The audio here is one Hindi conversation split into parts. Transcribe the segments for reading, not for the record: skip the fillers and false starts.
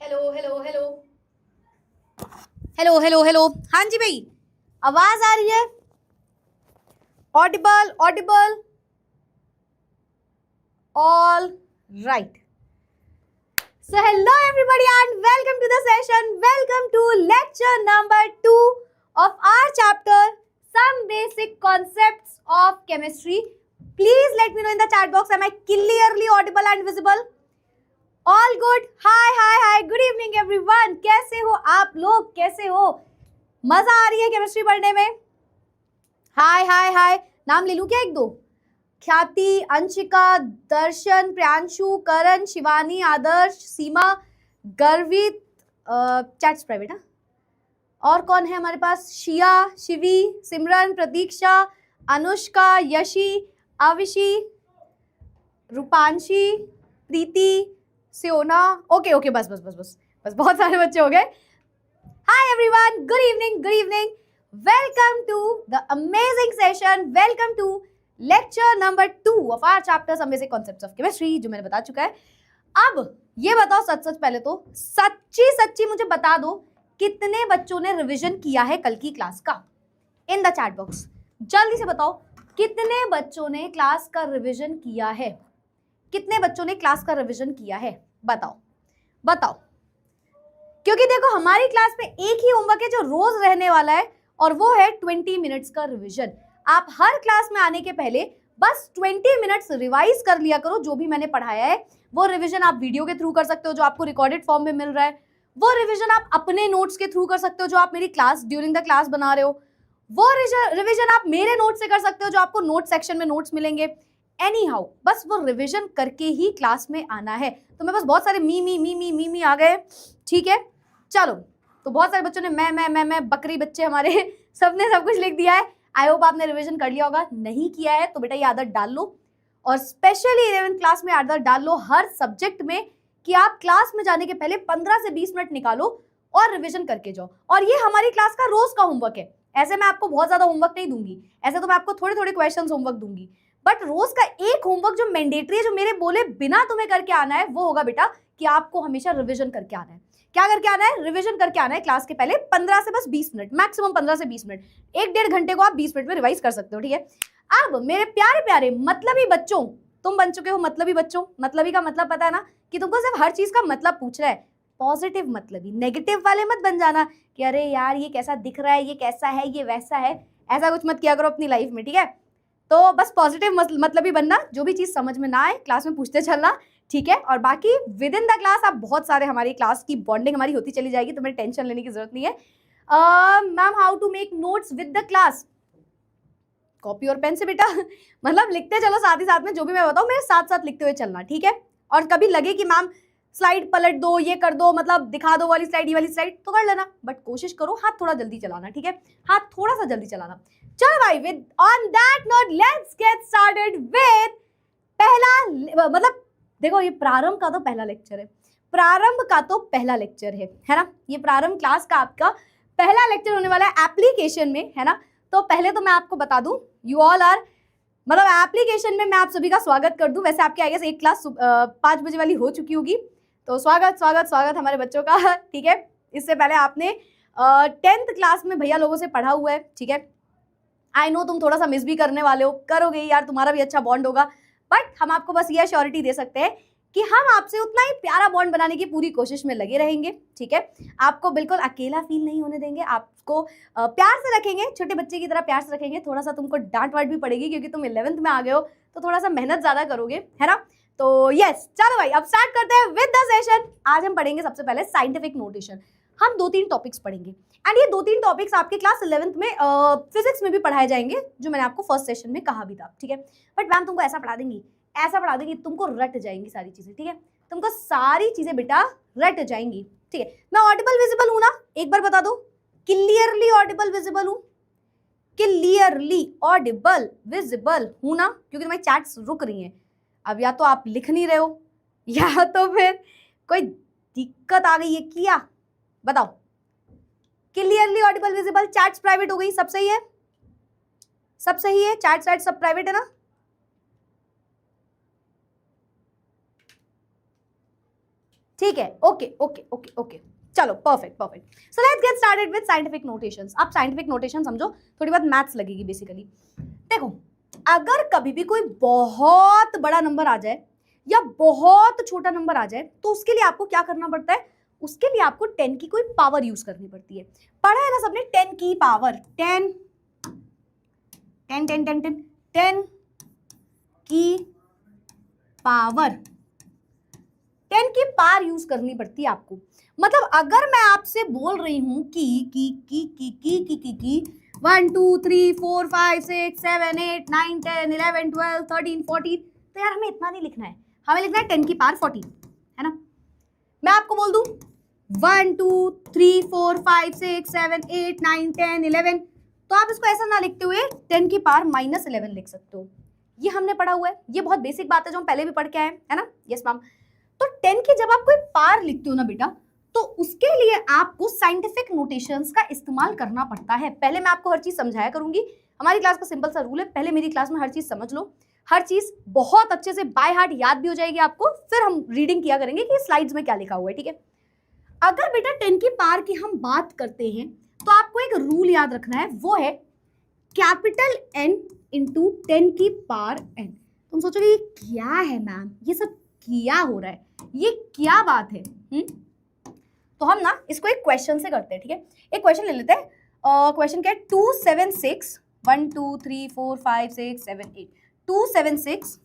Hello hello hello hello hello hello. हाँ जी भाई, आवाज आ रही है? Audible Audible, all right. So hello everybody and welcome to the session. Welcome to lecture number 2 of our chapter Some Basic Concepts of Chemistry. Please let me know in the chat box, am I clearly audible and visible? All good. Hi. Good evening everyone. कैसे हो आप लोग, कैसे हो? मजा आ रही है केमिस्ट्री पढ़ने में? हाय। नाम ले लूं क्या एक दो? ख्याति, अंशिका, दर्शन, प्रियांशु, करण, शिवानी, आदर्श, सीमा, गर्वित, चैट्स प्राइवेट। हाँ, और कौन है हमारे पास? शिया, शिवी, सिमरन, प्रतीक्षा, अनुष्का, यशी, आविशी, रूपांशी, प्रीति, सियोना। ओके बस बहुत सारे बच्चे हो गए। Hi everyone, good evening, welcome to the amazing session, welcome to lecture number 2 of our chapter some basic concepts of chemistry, जो मैंने बता चुका है। अब ये बताओ सच पहले तो सच्ची मुझे बता दो, कितने बच्चों ने रिवीजन किया है कल की क्लास का? इन द चैट बॉक्स जल्दी से बताओ, कितने बच्चों ने क्लास का रिवीजन किया है? कितने बच्चों ने क्लास का रिवीजन किया है? बताओ। क्योंकि देखो, हमारी क्लास में एक ही होमवर्क है जो रोज रहने वाला है, और वो है 20 मिनट्स का रिवीजन। आप हर क्लास में आने के पहले बस 20 मिनट्स रिवाइज कर लिया करो। जो भी मैंने पढ़ाया है वो रिवीजन आप वीडियो के थ्रू कर सकते हो, जो आपको रिकॉर्डेड फॉर्म में मिल रहा है। वो रिवीजन आप अपने नोट्स के थ्रू कर सकते हो, जो आप मेरी क्लास ड्यूरिंग द क्लास बना रहे हो। वो रिवीजन आप मेरे नोट से कर सकते हो, जो आपको नोट सेक्शन में नोट्स मिलेंगे। एनी हाउ, बस वो रिवीजन करके ही क्लास में आना है। तो मैं बस, बहुत सारे मी आ गए, ठीक है। चलो, तो बहुत सारे बच्चों ने मैं बकरी बच्चे हमारे सबने सब कुछ लिख दिया है। आई होप आपने रिवीजन कर लिया होगा। नहीं किया है तो बेटा ये आदत डाल लो, और स्पेशली 11th क्लास में आदत डाल लो हर सब्जेक्ट में, कि आप क्लास में जाने के पहले 15 से 20 मिनट निकालो और रिवीजन करके जाओ। और ये हमारी क्लास का रोज का होमवर्क है। ऐसे मैं आपको बहुत ज्यादा होमवर्क नहीं दूंगी, ऐसे तो मैं आपको थोड़े क्वेश्चन होमवर्क दूंगी, बट रोज का एक होमवर्क जो मैंडेटरी है, जो मेरे बोले बिना तुम्हें करके आना है, वो होगा बेटा कि आपको हमेशा रिवीजन करके आना है। क्या करके आना है? रिवीजन करके आना है क्लास के पहले 15 से बस 20 मिनट, मैक्सिमम 15 से 20 मिनट। 1-1.5 घंटे को आप 20 मिनट में रिवाइज कर सकते हो, ठीक है। अब मेरे प्यारे मतलबी बच्चों, तुम बन चुके हो मतलबी बच्चों। मतलबी का मतलब पता है ना, कि तुमको सिर्फ हर चीज का मतलब पूछ रहा है। पॉजिटिव मतलबी, नेगेटिव वाले मत बन जाना कि अरे यार ये कैसा दिख रहा है, ये कैसा है, ये वैसा है। ऐसा कुछ मत किया करो अपनी लाइफ में, ठीक है। तो बस पॉजिटिव मतलब ही बनना, जो भी चीज समझ में ना आए क्लास में पूछते चलना, ठीक है। और बाकी विद इन द क्लास आप बहुत सारे, हमारी क्लास की बॉन्डिंग हमारी होती चली जाएगी, तुम्हें टेंशन लेने की जरूरत नहीं है। Ma'am, how to make notes with the class? Copy और पेन से बेटा मतलब लिखते चलो साथ ही साथ में, जो भी मैं बताऊं मेरे साथ साथ लिखते हुए चलना, ठीक है। और कभी लगे कि मैम स्लाइड पलट दो, ये कर दो, मतलब दिखा दो वाली स्लाइड, ये वाली स्लाइड, तो कर लेना, बट कोशिश करो हाथ थोड़ा जल्दी चलाना, ठीक है। हाथ थोड़ा सा जल्दी चलाना। चलो भाई, with on that note let's get started with पहला, मतलब देखो, ये प्रारंभ का तो पहला लेक्चर है ना। ये प्रारंभ क्लास का आपका पहला लेक्चर होने वाला है एप्लीकेशन में, है ना। तो पहले तो मैं आपको बता दूं, यू ऑल आर, मतलब एप्लीकेशन में मैं आप सभी का स्वागत कर दूं। वैसे आपके आई गेस एक क्लास 5 बजे वाली हो चुकी होगी, तो स्वागत हमारे बच्चों का, ठीक है। इससे पहले आपने 10th क्लास में भैया लोगों से पढ़ा हुआ है, ठीक है। आई नो तुम थोड़ा सा मिस भी करने वाले हो, करोगे यार, तुम्हारा भी अच्छा बॉन्ड होगा, बट हम आपको बस ये श्योरिटी दे सकते हैं कि हम आपसे उतना ही प्यारा बॉन्ड बनाने की पूरी कोशिश में लगे रहेंगे, ठीक है। आपको बिल्कुल अकेला फील नहीं होने देंगे, आपको प्यार से रखेंगे, छोटे बच्चे की तरह प्यार से रखेंगे। थोड़ा सा तुमको डांट वाट भी पड़ेगी, क्योंकि तुम 11th में आ गए हो, तो थोड़ा सा मेहनत ज्यादा करोगे, है ना। तो यस, चलो भाई अब स्टार्ट करते हैं विद द सेशन। आज हम पढ़ेंगे सबसे पहले साइंटिफिक नोटेशन। हम 2-3 टॉपिक्स पढ़ेंगे, एंड ये 2-3 टॉपिक्स आपके क्लास 11th में फिजिक्स में भी पढ़ाए जाएंगे, जो मैंने आपको फर्स्ट सेशन में कहा भी था, ठीक है। बट मैम तुमको ऐसा पढ़ा देंगी तुमको रट जाएंगी सारी चीजें, ठीक है। तुमको सारी चीजें बेटा रट जाएंगी, ठीक है। मैं ऑडिबल विजिबल हूं ना? एक बार बता दो, क्लियरली ऑडिबल विजिबल हूं? क्लियरली ऑडिबल विजिबल हूं ना? क्योंकि तुम्हारी चैट्स रुक रही हैं। अब या तो आप लिख नहीं रहे हो, या तो फिर कोई दिक्कत आ गई है क्या? बताओ। Clearly Audible visible, chats private हो गई, सब सही है? सब सही है, चैट सब प्राइवेट है ना? ठीक है, ओके ओके ओके ओके, चलो perfect perfect. So let's get started with scientific notations. आप साइंटिफिक नोटेशन समझो, थोड़ी बहुत मैथ्स लगेगी बेसिकली। देखो, अगर कभी भी कोई बहुत बड़ा नंबर आ जाए या बहुत छोटा नंबर आ जाए तो उसके लिए आपको क्या करना पड़ता है? उसके लिए आपको 10 की कोई पावर यूज करनी पड़ती है। पढ़ा है ना सबने 10 की पावर, 10 10 10 10 10 10 की पावर, 10 की पावर यूज करनी पड़ती है आपको। मतलब अगर मैं आपसे बोल रही हूं की 1 2 3 4 5 6 7 8 9 10 11 12 13 14, तो यार हमें इतना नहीं लिखना है, हमें लिखना है 10 की पावर 14, है ना। मैं आपको बोल दूं 1 2 3 4 5 6 7 8 9 10 11, तो आप इसको ऐसा ना लिखते हुए 10 की पावर -11 लिख सकते हो। ये हमने पढ़ा हुआ है, ये बहुत बेसिक बात है जो हम पहले भी पढ़ के आए हैं, है ना। Yes ma'am. तो 10 की जब आप कोई पावर लिखते हो ना बेटा, तो उसके लिए आपको साइंटिफिक नोटेशंस का इस्तेमाल करना पड़ता है। पहले मैं आपको हर चीज समझाया करूंगी, हमारी क्लास का सिंपल सा रूल है, पहले मेरी क्लास में हर चीज समझ लो, हर चीज बहुत अच्छे से बाय हार्ट याद भी हो जाएगी आपको, फिर हम रीडिंग किया करेंगे कि स्लाइड्स में क्या लिखा हुआ है, ठीक है। अगर बेटा 10 की पावर की हम बात करते हैं तो आपको एक रूल याद रखना है, वो है कैपिटल N इंटू 10 की पावर N। तुम सोचोगे ये क्या है मैम, ये सब क्या हो रहा है, ये क्या बात है? तो हम ना इसको एक क्वेश्चन से करते हैं, ठीक है। एक क्वेश्चन ले लेते हैं। क्वेश्चन क्या है? 276 1 2 3 4 5 6 7 8 276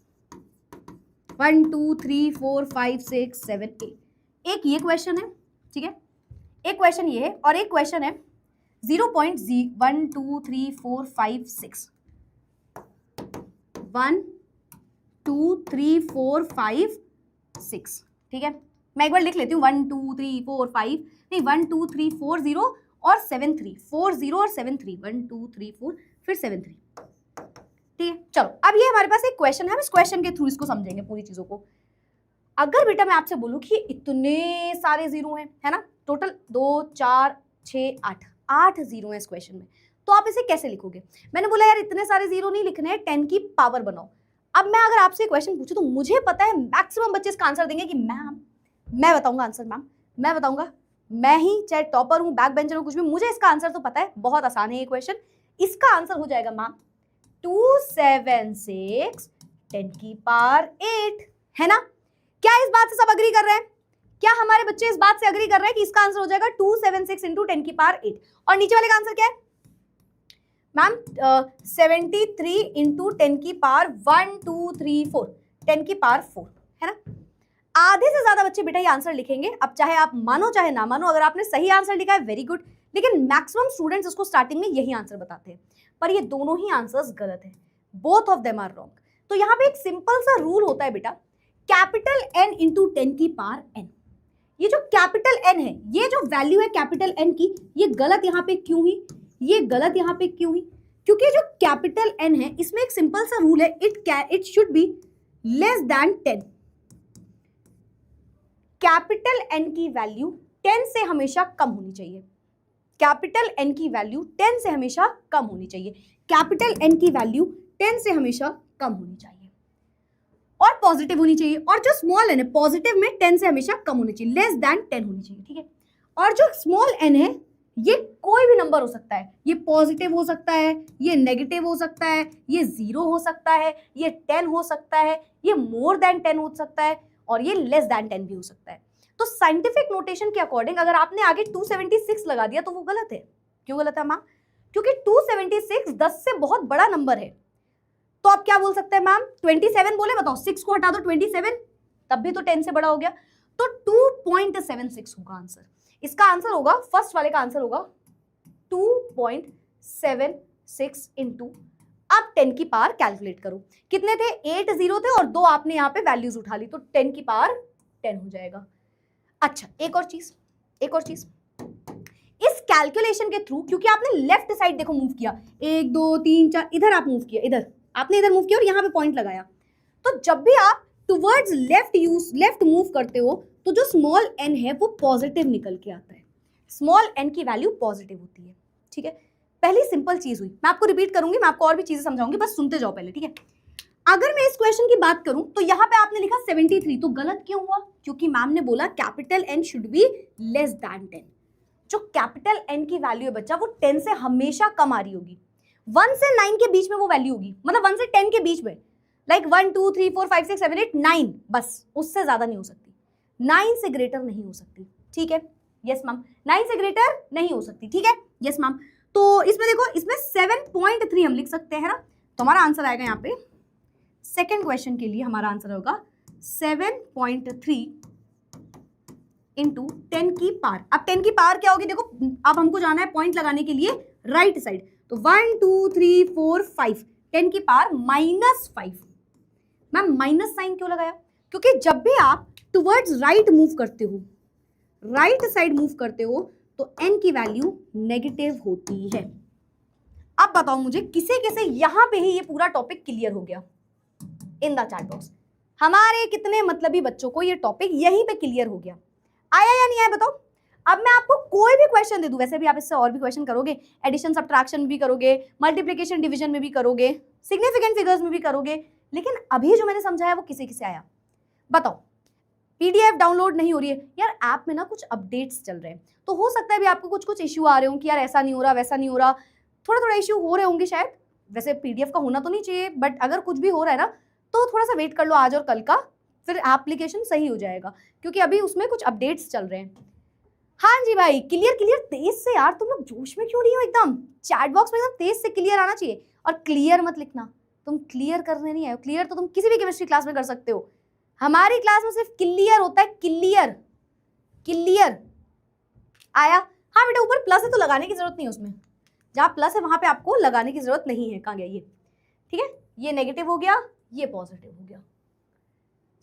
1 2 3 4 5 6 7 8। एक ये क्वेश्चन है, ठीक है, एक क्वेश्चन ये है, और एक क्वेश्चन है 0.1 2 3 4 5 6 1 2 3 4 5 6, ठीक है। मैं एक बार लिख लेती हूँ 1 2 3 4 5, नहीं 1 2 3 4 0 और 7 3, 4 0 और 7 3, 1 2 3 4 फिर 7 3, ठीक है। चलो अब ये हमारे पास एक क्वेश्चन है, हम इस क्वेश्चन के थ्रू इसको समझेंगे पूरी चीजों को। अगर बेटा मैं आपसे बोलूं कि इतने सारे जीरो हैं, है ना, टोटल 2 4 6 8 जीरो हैं इस क्वेश्चन में, तो आप इसे कैसे लिखोगे? मैंने बोला यार इतने सारे जीरो नहीं लिखने हैं, 10 की पावर बनाओ। अब मैं अगर आपसे क्वेश्चन पूछूं तो मुझे पता है मैक्सिमम बच्चे इसका आंसर देंगे कि मैम मैं बताऊंगा आंसर, मैम मैं बताऊंगा, मैं ही चाहे टॉपर हूं, बैक बेंचर हूं, कुछ भी, मुझे इसका आंसर तो पता है, बहुत आसान है ये क्वेश्चन। इसका आंसर हो जाएगा मैम 276 10 की पावर 8, है ना। क्या इस बात से सब अग्री कर रहे हैं? क्या हमारे बच्चे इस बात से अग्री कर रहे हैं कि इसका आंसर हो जाएगा 276 इंटू 10 की पावर 8? और नीचे वाले का आंसर क्या है मैम? 73 इंटू 10 की पावर 1 2 3 4, 10 की पावर 4, है ना। आधे से ज्यादा बच्चे बेटा ये आंसर लिखेंगे। अब चाहे आप मानो चाहे ना मानो, अगर आपने सही आंसर लिखा है वेरी गुड, लेकिन मैक्सिमम स्टूडेंट्स इसको स्टार्टिंग में यही आंसर बताते हैं, पर ये दोनों ही आंसर्स गलत है, both of them are wrong. तो यहाँ पे एक सिंपल सा रूल होता है बेटा, कैपिटल N इंटू 10 की पावर N। ये जो कैपिटल N है, ये जो वैल्यू है कैपिटल N की, ये गलत यहाँ पे क्यों हुई, ये गलत यहाँ पे क्यों हुई? क्योंकि जो कैपिटल N है इसमें एक सिंपल सा रूल है, it should be less than 10। Capital N की वैल्यू 10 से हमेशा कम होनी चाहिए, कैपिटल N की वैल्यू 10 से हमेशा कम होनी चाहिए, कैपिटल N की वैल्यू 10 से हमेशा कम होनी चाहिए, और पॉजिटिव होनी चाहिए। और जो स्मॉल n है पॉजिटिव में 10 से हमेशा कम होनी चाहिए, लेस देन 10 होनी चाहिए, ठीक है। और जो स्मॉल n है ये कोई भी नंबर हो सकता है, ये पॉजिटिव हो सकता है, ये नेगेटिव हो सकता है, ये 0 हो सकता है, ये 10 हो सकता है, ये मोर देन 10 हो सकता है, और ये लेस देन 10 भी हो सकता है। तो साइंटिफिक नोटेशन के अकॉर्डिंग अगर आपने आगे 276 लगा दिया तो वो गलत है। क्यों गलत है मैम? क्योंकि 276 10 से बहुत बड़ा नंबर है। तो आप क्या बोल सकते हैं मैम? 27 बोले, बताओ 6 को हटा दो 27, तब भी तो 10 से बड़ा हो गया, तो 2.76 होगा आंसर। इसका आंसर होगा, फर्स्ट वाले का आंसर होगा 2.76 इंटू, अब 10 की पावर कैलकुलेट करो, कितने थे? 8 जीरो थे और 2 आपने यहाँ पे वैल्यूज उठा ली, तो 10 की पावर 10 हो जाएगा। अच्छा एक और चीज, इस कैलकुलेशन के थ्रू, क्योंकि आपने लेफ्ट साइड देखो मूव किया, 1 2 3 4, इधर आप मूव किया, इधर आपने इधर मूव किया और यहाँ पे पॉइंट लगाया, तो जब भी आप टुवर्ड्स लेफ्ट मूव करते हो तो जो स्मॉल n है वो पॉजिटिव निकल के आता है, स्मॉल n की वैल्यू पॉजिटिव होती है, ठीक है। पहली सिंपल चीज हुई, मैं आपको रिपीट करूंगी, मैं आपको और भी चीजें समझाऊंगी, बस सुनते जाओ पहले, ठीक है। अगर मैं इस क्वेश्चन की बात करूं तो यहाँ पे आपने लिखा 73, तो गलत क्यों हुआ? क्योंकि मैम ने बोला capital N should be less than 10। जो कैपिटल N की वैल्यू है बच्चा वो 10 से हमेशा कम आ रही होगी। 1 से 9 के बीच में वो वैल्यू होगी, मतलब 1 से 10 के बीच में, लाइक 1 2 3 4 5 6 7 8 9, बस उससे ज्यादा नहीं हो सकती, 9 से ग्रेटर नहीं हो सकती। ठीक है, यस मैम, 9 से ग्रेटर नहीं हो सकती। ठीक है, यस मैम। तो इसमें देखो, इसमें 7.3 हम लिख सकते हैं ना, तो हमारा आंसर आएगा यहाँ पे सेकेंड क्वेश्चन के लिए हमारा आंसर होगा 7.3 इंटू 10 की पावर। अब 10 की पावर क्या होगी? देखो अब हमको जाना है पॉइंट लगाने के लिए राइट साइड, तो 1 2 3 4 5, 10 की पावर -5। मैम माइनस साइन क्यों लगाया? क्योंकि जब भी आप टुवर्ड्स राइट मूव करते हो, राइट साइड मूव करते हो, तो n की वैल्यू नेगेटिव होती है। अब बताओ मुझे किसे किसे यहां पे ही ये पूरा टॉपिक क्लियर हो गया इन द चैट बॉक्स? हमारे कितने मतलबी बच्चों को ये टॉपिक यहीं पे क्लियर हो गया? आया या नहीं आया बताओ? अब मैं आपको कोई भी क्वेश्चन दे दूं, वैसे भी आप इससे और भी क्वेश्चन करोगे, एडिशन सब्ट्रैक्शन भी करोगे, मल्टीप्लिकेशन डिवीजन में भी करोगे, सिग्निफिकेंट फिगर्स में भी करोगे, लेकिन अभी जो मैंने समझाया वो किसे किसे आया बताओ? पीडीएफ डाउनलोड नहीं हो रही है यार, ऐप में ना कुछ अपडेट्स चल रहे हैं, तो हो सकता है भी आपको कुछ कुछ इश्यू आ रहे हो कि यार ऐसा नहीं हो रहा, वैसा नहीं हो रहा, थोड़ा थोड़ा इश्यू हो रहे होंगे शायद। वैसे पीडीएफ का होना तो नहीं चाहिए, बट अगर कुछ भी हो रहा है ना तो थोड़ा सा वेट कर लो आज और कल का, फिर एप्लीकेशन सही हो जाएगा, क्योंकि अभी उसमें कुछ अपडेट्स चल रहे हैं। हाँ जी भाई, क्लियर क्लियर तेज से यार, तुम लोग जोश में क्यों नहीं हो? एकदम चैट बॉक्स में एकदम तेज से क्लियर आना चाहिए, और क्लियर मत लिखना, तुम क्लियर करने नहीं आए हो। क्लियर तो तुम किसी भी केमिस्ट्री क्लास में कर सकते हो, हमारी क्लास में सिर्फ क्लियर होता है, क्लियर क्लियर आया। हाँ बेटा, ऊपर प्लस है तो लगाने की जरूरत नहीं है, उसमें जहाँ प्लस है वहां पे आपको लगाने की जरूरत नहीं है। कहाँ गया ये? ठीक है, ये नेगेटिव हो गया, ये पॉजिटिव हो गया।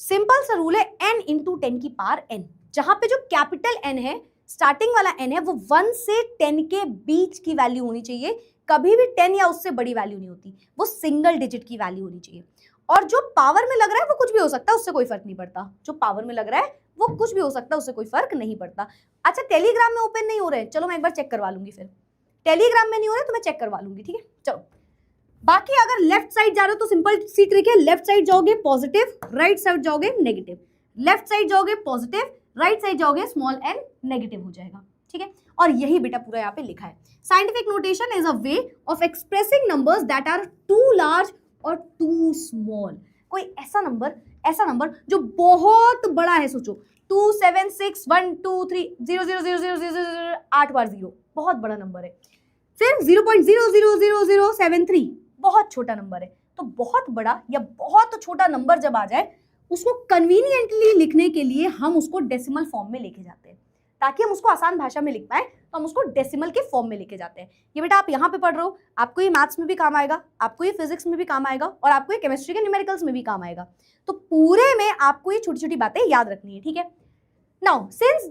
सिंपल सा रूल है n इंटू 10 की पावर n, जहां पे जो कैपिटल N है, स्टार्टिंग वाला n है, वो 1 से 10 के बीच की वैल्यू होनी चाहिए। कभी भी 10 या उससे बड़ी वैल्यू नहीं होती, वो सिंगल डिजिट की वैल्यू होनी चाहिए। और जो पावर में लग रहा है वो कुछ भी हो सकता है, उससे कोई फर्क नहीं पड़ता। जो पावर में लग रहा है वो कुछ भी हो सकता है, उससे कोई फर्क नहीं पड़ता। अच्छा, टेलीग्राम में ओपन नहीं हो रहे हैं, चलो मैं एक बार चेक करवा लूंगी, फिर टेलीग्राम में नहीं हो रहे तो मैं चेक करवा लूंगी। ठीक है, चलो। बाकी अगर लेफ्ट साइड जा रहे हो तो सिंपल सी ट्रिक है, लेफ्ट साइड जाओगे पॉजिटिव, राइट साइड जाओगे नेगेटिव, लेफ्ट साइड जाओगे पॉजिटिव, राइट साइड जाओगे स्मॉल n नेगेटिव हो जाएगा। ठीक है, और यही बेटा पूरा यहाँ पे लिखा है। Scientific notation is a way of expressing numbers that are too large और टू स्मॉल। कोई ऐसा नंबर जो बहुत बड़ा है, सोचो 2 7 6 1 2 3 0 0 0 0 0 0 8 बार 0, बहुत बड़ा नंबर है। फिर 0.000073 बहुत छोटा नंबर है। तो बहुत बड़ा या बहुत छोटा नंबर जब आ जाए, उसको कन्वीनियंटली लिखने के लिए हम उसको डेसिमल फॉर्म में लेके जाते हैं, ताकि हम उसको आसान भाषा में लिख पाए, तो हम उसको डेसिमल के फॉर्म में लेके जाते हैं। ये बेटा आप यहाँ पे पढ़ रहे हो, आपको ये मैथ्स में भी काम आएगा, आपको ये फिजिक्स में भी काम आएगा, और आपको ये केमिस्ट्री के न्यूमेरिकल्स में भी काम आएगा। तो पूरे में आपको ये छोटी छोटी बातें याद रखनी है। ठीक है, now since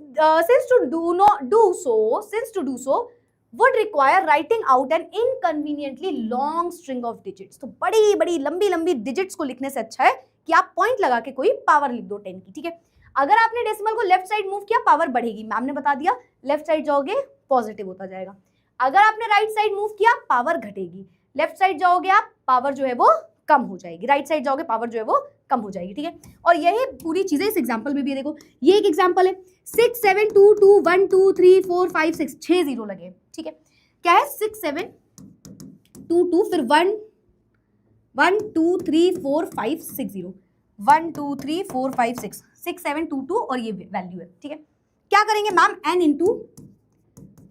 to do so would require writing out an inconveniently long string of digits। तो बड़ी बड़ी लंबी लंबी डिजिट्स को लिखने से अच्छा है कि आप पॉइंट लगा के कोई पावर लिख दो 10 की। ठीक है, अगर आपने डेसिमल को लेफ्ट साइड मूव किया, पावर बढ़ेगी, मैम ने बता दिया, लेफ्ट साइड जाओगे पॉजिटिव होता जाएगा। अगर आपने राइट साइड मूव किया, पावर घटेगी, लेफ्ट साइड जाओगे आप, पावर जो है वो कम हो जाएगी, राइट साइड जाओगे पावर जो है वो कम हो जाएगी। ठीक है, और यही पूरी चीजें इस एग्जांपल में भी है। देखो ये एक एग्जांपल है, 6 7 2 2 1 2 3 4 5 6, 6 जीरो लगे। ठीक है, क्या है? 6 7 2 2, फिर 1 1 2 3 4 5 6 0, 1 2 3 4 5 6 6 7 2 2, और ये वैल्यू है। ठीक है, क्या करेंगे मैम? n इंटू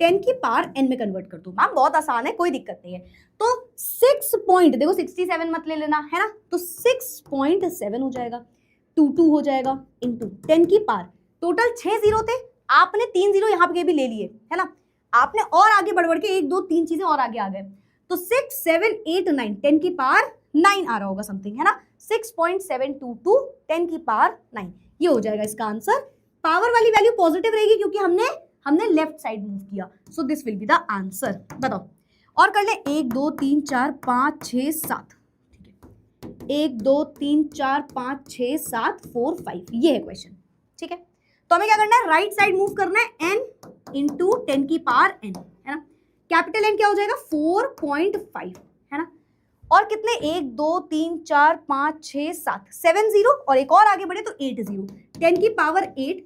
10 की पावर n में कन्वर्ट कर दो। मैम बहुत आसान है, कोई दिक्कत नहीं है। तो 6 पॉइंट, देखो 67 मत ले लेना है ना, तो 6.7 हो जाएगा, 2 2 हो जाएगा इंटू 10 की पावर, टोटल 6 जीरो थे, आपने 3 जीरो यहाँ पे भी ले लिए है ना, आपने और आगे बढ़ के 1 2 3 चीजें और आगे आ गए, तो 6 7 8 9, 10 की पावर 9 आ रहा होगा समथिंग, है ना, 6.722 10 की पावर 9, ये हो जाएगा इसका आंसर। पावर वाली वैल्यू पॉजिटिव रहेगी क्योंकि हमने लेफ्ट साइड मूव किया, so this will be the answer. बताओ और कर ले, 1 2 3 4 5 6 7, ठीक है, 1 2 3 4 5 6 7 4 5, ये है क्वेश्चन। ठीक है, तो हमें क्या करना है? राइट साइड मूव करना है, n इंटू 10 की पावर n, है ना, कैपिटल N क्या हो जाएगा? 4.5, है ना, और कितने 1 2 3 4 5 6 7 7 जीरो और एक और आगे बढ़े तो 8 जीरो 10 की पावर 8।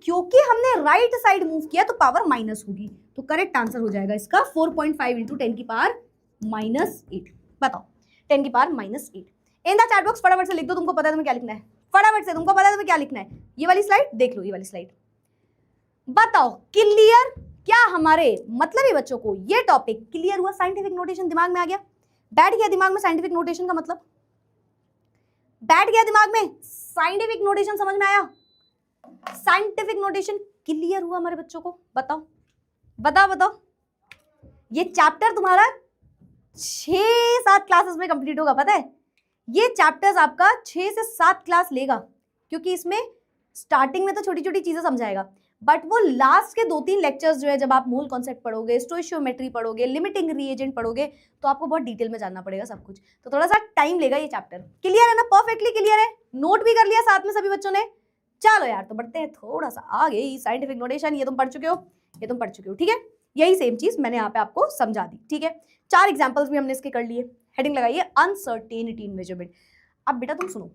क्योंकि हमने राइट साइड मूव किया तो पावर माइनस होगी, तो करेक्ट आंसर हो जाएगा इसका 4.5 इंटू 10 की पावर -8। बताओ 10 की power -8। In the chat box फटाफट से लिख दो, तुमको पता है तुम्हें क्या लिखना है, फटाफट से तुमको पता है तुम्हें क्या लिखना है। ये वाली स्लाइड देख लो, ये वाली स्लाइड बताओ क्लियर। क्या हमारे मतलब बच्चों को ये टॉपिक क्लियर हुआ? साइंटिफिक नोटेशन दिमाग में आ गया, बैठ गया दिमाग में साइंटिफिक नोटेशन का मतलब, बैठ गया दिमाग में साइंटिफिक नोटेशन, समझ में आया? साइंटिफिक नोटेशन क्लियर हुआ हमारे बच्चों को? बताओ बताओ बताओ। ये चैप्टर तुम्हारा 6-7 क्लासेस में कंप्लीट होगा, पता है? ये चैप्टर्स आपका 6 से 7 क्लास लेगा, क्योंकि इसमें स्टार्टिंग में तो छोटी छोटी चीजें समझाएगा, बट वो लास्ट के 2-3 लेक्चर्स जो है, जब आप मोल कॉन्सेप्ट पढ़ोगे, स्टोइशियोमेट्री पढ़ोगे, लिमिटिंग रिएजेंट पढ़ोगे, तो आपको बहुत डिटेल में जानना पड़ेगा सब कुछ, तो थोड़ा सा टाइम लेगा ये चैप्टर। क्लियर है ना? परफेक्टली क्लियर है? नोट भी कर लिया साथ में सभी बच्चों ने? चलो यार, तो बढ़ते हैं थोड़ा सा आगे। साइंटिफिक नोटेशन ये तुम पढ़ चुके हो, ये तुम पढ़ चुके हो, ठीक है? यही सेम चीज मैंने यहाँ पे आपको समझा दी, ठीक है? 4 एग्जाम्पल्स भी हमने इसके कर लिए। हेडिंग लगाइए अनसर्टेनिटी इन मेजरमेंट। अब बेटा तुम सुनो,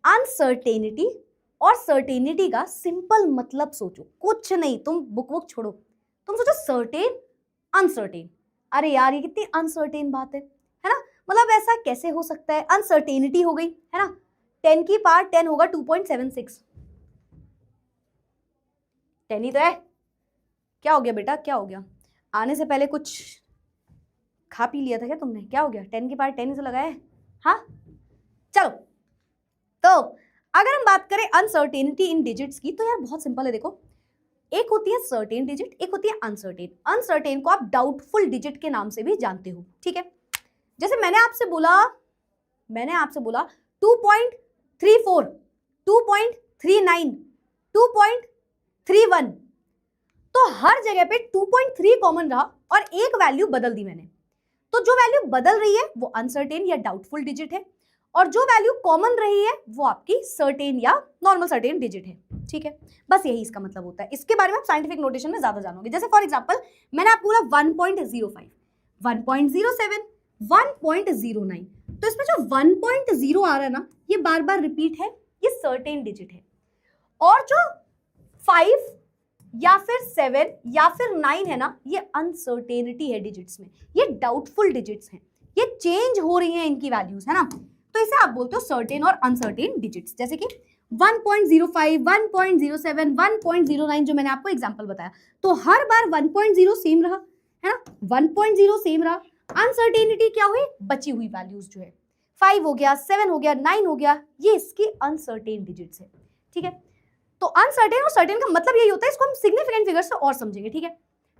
अनसर्टेनिटी और सर्टेनिटी का सिंपल मतलब सोचो, कुछ नहीं, तुम बुक छोड़ो, तुम सोचो सर्टेन अनसर्टेन। अरे यार ये कितनी अनसर्टेन बात है ना? मतलब ऐसा कैसे हो सकता है? अनसर्टेनिटी हो गई है ना, 10 की पावर 10 होगा 2.76, 10 ही तो है। क्या हो गया बेटा, क्या हो गया? आने से पहले कुछ खा पी लिया था क्या तुमने? क्या हो गया? 10 की पावर 10 ही तो लगाया है। हाँ चलो, तो अगर हम बात करें अनसर्टेनिटी इन डिजिट्स की, तो यार बहुत सिंपल है। देखो, एक होती है सर्टेन डिजिट, एक होती है अनसर्टेन। अनसर्टेन को आप डाउटफुल डिजिट के नाम से भी जानते हो, ठीक है? जैसे मैंने आपसे बोला 2.34, 2.39, 2.31, तो हर जगह पे 2.3 कॉमन रहा और एक वैल्यू बदल दी मैंने, तो जो वैल्यू बदल रही है वो अनसर्टेन या डाउटफुल डिजिट है, और जो वैल्यू कॉमन रही है वो आपकी सर्टेन या नॉर्मल सर्टेन डिजिट है, ठीक है? बस यही इसका मतलब होता है। इसके बारे में आप साइंटिफिक नोटेशन में ज्यादा जानोगे। जैसे फॉर एग्जांपल मैंने आपको बोला 1.05, 1.07, 1.09, तो इसमें जो 1.0 आ रहा है ना, ये बार बार रिपीट है, ये सर्टेन डिजिट है, और जो 5 या फिर 7 या फिर 9 है ना, ये अनसर्टेनिटी है डिजिट्स में, ये डाउटफुल डिजिट्स हैं, ये चेंज हो रही हैं इनकी वैल्यूज, है ना? तो इसे आप बोलते हो सर्टेन और अनसर्टेन डिजिट्स। जैसे कि 1.05, 1.07, 1.09 जो मैंने आपको एग्जांपल बताया, तो हर बार 1.0 सेम रहा, है ना? 1.0 सेम रहा। अनसर्टेनिटी क्या हुई? बची हुई वैल्यूज जो है 5 हो गया, 7 हो गया, 9 हो गया, ये इसकी अनसर्टेन डिजिट्स है, ठीक है? तो अनसर्टेन और सर्टेन का मतलब यही होता है। इसको हम सिग्निफिकेंट फिगर से और समझेंगे, ठीक है?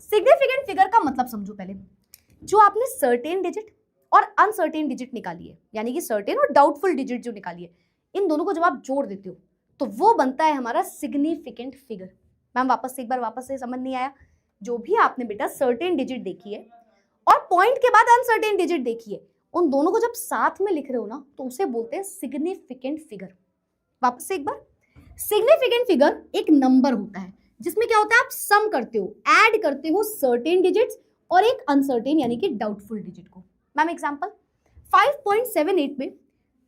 सिग्निफिकेंट फिगर का मतलब समझो पहले। जो आपने सर्टेन डिजिट और अनसर्टेन डिजिट निकाली है, यानी कि सर्टेन और डाउटफुल डिजिट जो निकाली है, इन दोनों को जब आप जोड़ देते हो तो वो बनता है हमारा सिग्निफिकेंट फिगर। मैम वापस से समझ नहीं आया? जो भी आपने बेटा सर्टेन डिजिट देखी है और पॉइंट के बाद अनसर्टेन डिजिट देखी है, उन दोनों को जब साथ में लिख रहे हो ना, तो उसे बोलते हैं सिग्निफिकेंट फिगर। वापस से एक बार, सिग्निफिकेंट फिगर एक नंबर होता है जिसमें क्या होता है, आप सम करते हो, ऐड करते हो सर्टेन डिजिट्स और एक अनसर्टेन यानी कि डाउटफुल डिजिट को। मैम एग्जांपल 5.78 में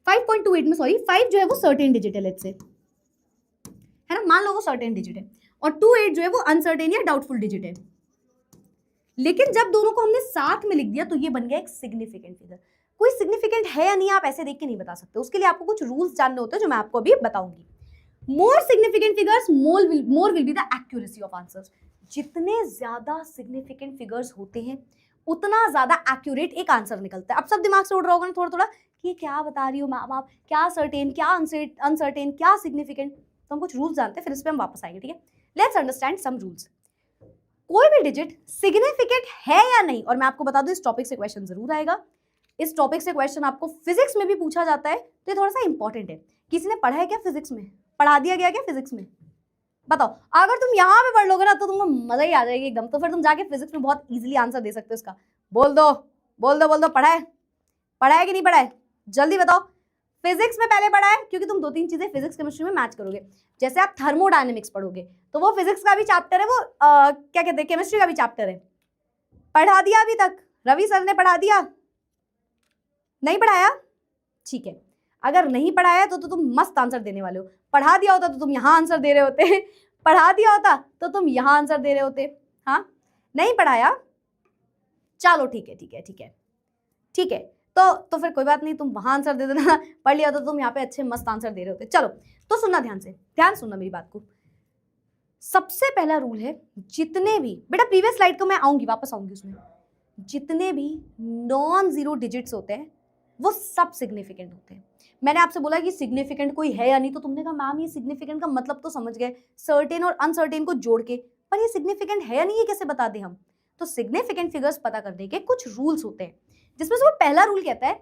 5.28 में सॉरी 5 जो है वो सर्टेन डिजिट है, लेट्स से, है ना? मान लो वो सर्टेन डिजिट है, और 28 जो है वो अनसर्टेन या डाउटफुल डिजिट है। लेकिन जब दोनों को हमने साथ में लिख दिया तो ये बन गया एक सिग्निफिकेंट फिगर। कोई सिग्निफिकेंट है या नहीं आप ऐसे देख के नहीं बता सकते, उसके लिए आपको कुछ रूल्स जानने होते हैं जो मैं आपको अभी बताऊंगी। More significant figures more will be the accuracy of answers. जितने ज्यादा सिग्निफिकेंट फिगर्स होते हैं उतना ज्यादा एक्यूरेट एक आंसर निकलता है। अब सब दिमाग से उड़ रहा होगा ना थोड़ा थोड़ा कि क्या बता रही हो मैम आप, क्या सर्टेन, क्या अनसर्टेन, क्या सिग्निफिकेंट। तो हम कुछ रूल्स जानते हैं, फिर इस पे हम वापस आएंगे, ठीक है? Let's understand some rules. कोई भी डिजिट सिग्निफिकेंट है या नहीं, और मैं आपको बता दूं इस टॉपिक से क्वेश्चन जरूर आएगा, इस टॉपिक से क्वेश्चन आपको फिजिक्स में भी पूछा जाता है, तो ये थोड़ा सा इंपॉर्टेंट है। किसी ने पढ़ा है क्या फिजिक्स में? पढ़ा दिया गया क्या फिजिक्स में? बताओ। अगर तुम यहाँ पे पढ़ लोगे ना तो तुमको मजा ही आ जाएगी एकदम, तो फिर तुम जाके फिजिक्स में बहुत इजीली आंसर दे सकते हो इसका। बोल दो पढ़ा है कि नहीं पढ़ा है? जल्दी बताओ। फिजिक्स में पहले पढ़ा है, क्योंकि तुम 2-3 चीजें फिजिक्स केमिस्ट्री में मैच करोगे। जैसे आप थर्मोडायनेमिक्स पढ़ोगे तो वो फिजिक्स का भी चैप्टर है, वो क्या कहते हैं, केमिस्ट्री का भी चैप्टर है। पढ़ा दिया अभी तक? रवि सर ने पढ़ा दिया? नहीं पढ़ाया, ठीक है। अगर नहीं पढ़ाया तो तुम मस्त आंसर देने वाले हो। पढ़ा दिया होता तो तुम यहाँ आंसर दे रहे होते पढ़ा दिया होता तो तुम यहाँ आंसर दे रहे होते। हाँ, नहीं पढ़ाया, चलो ठीक है ठीक है ठीक है ठीक है, तो फिर कोई बात नहीं, तुम वहां आंसर दे देना। पढ़ लिया तो तुम यहाँ पे अच्छे मस्त आंसर दे रहे होते। चलो, तो सुनना ध्यान से, ध्यान सुनना मेरी बात को। सबसे पहला रूल है, जितने भी, बेटा प्रीवियस स्लाइड को मैं आऊंगी, वापस आऊंगी उसमें, जितने भी नॉन जीरो डिजिट्स होते हैं वो सब सिग्निफिकेंट होते हैं। मैंने आपसे बोला कि सिग्निफिकेंट कोई है या नहीं, तो तुमने कहा मैम ये सिग्निफिकेंट का मतलब तो समझ गए, सर्टेन और अनसर्टेन को जोड़ के, पर ये सिग्निफिकेंट है या नहीं ये कैसे बता दें हम? तो सिग्निफिकेंट फिगर्स पता करने के कुछ रूल्स होते हैं, जिसमें से वो पहला रूल कहता है,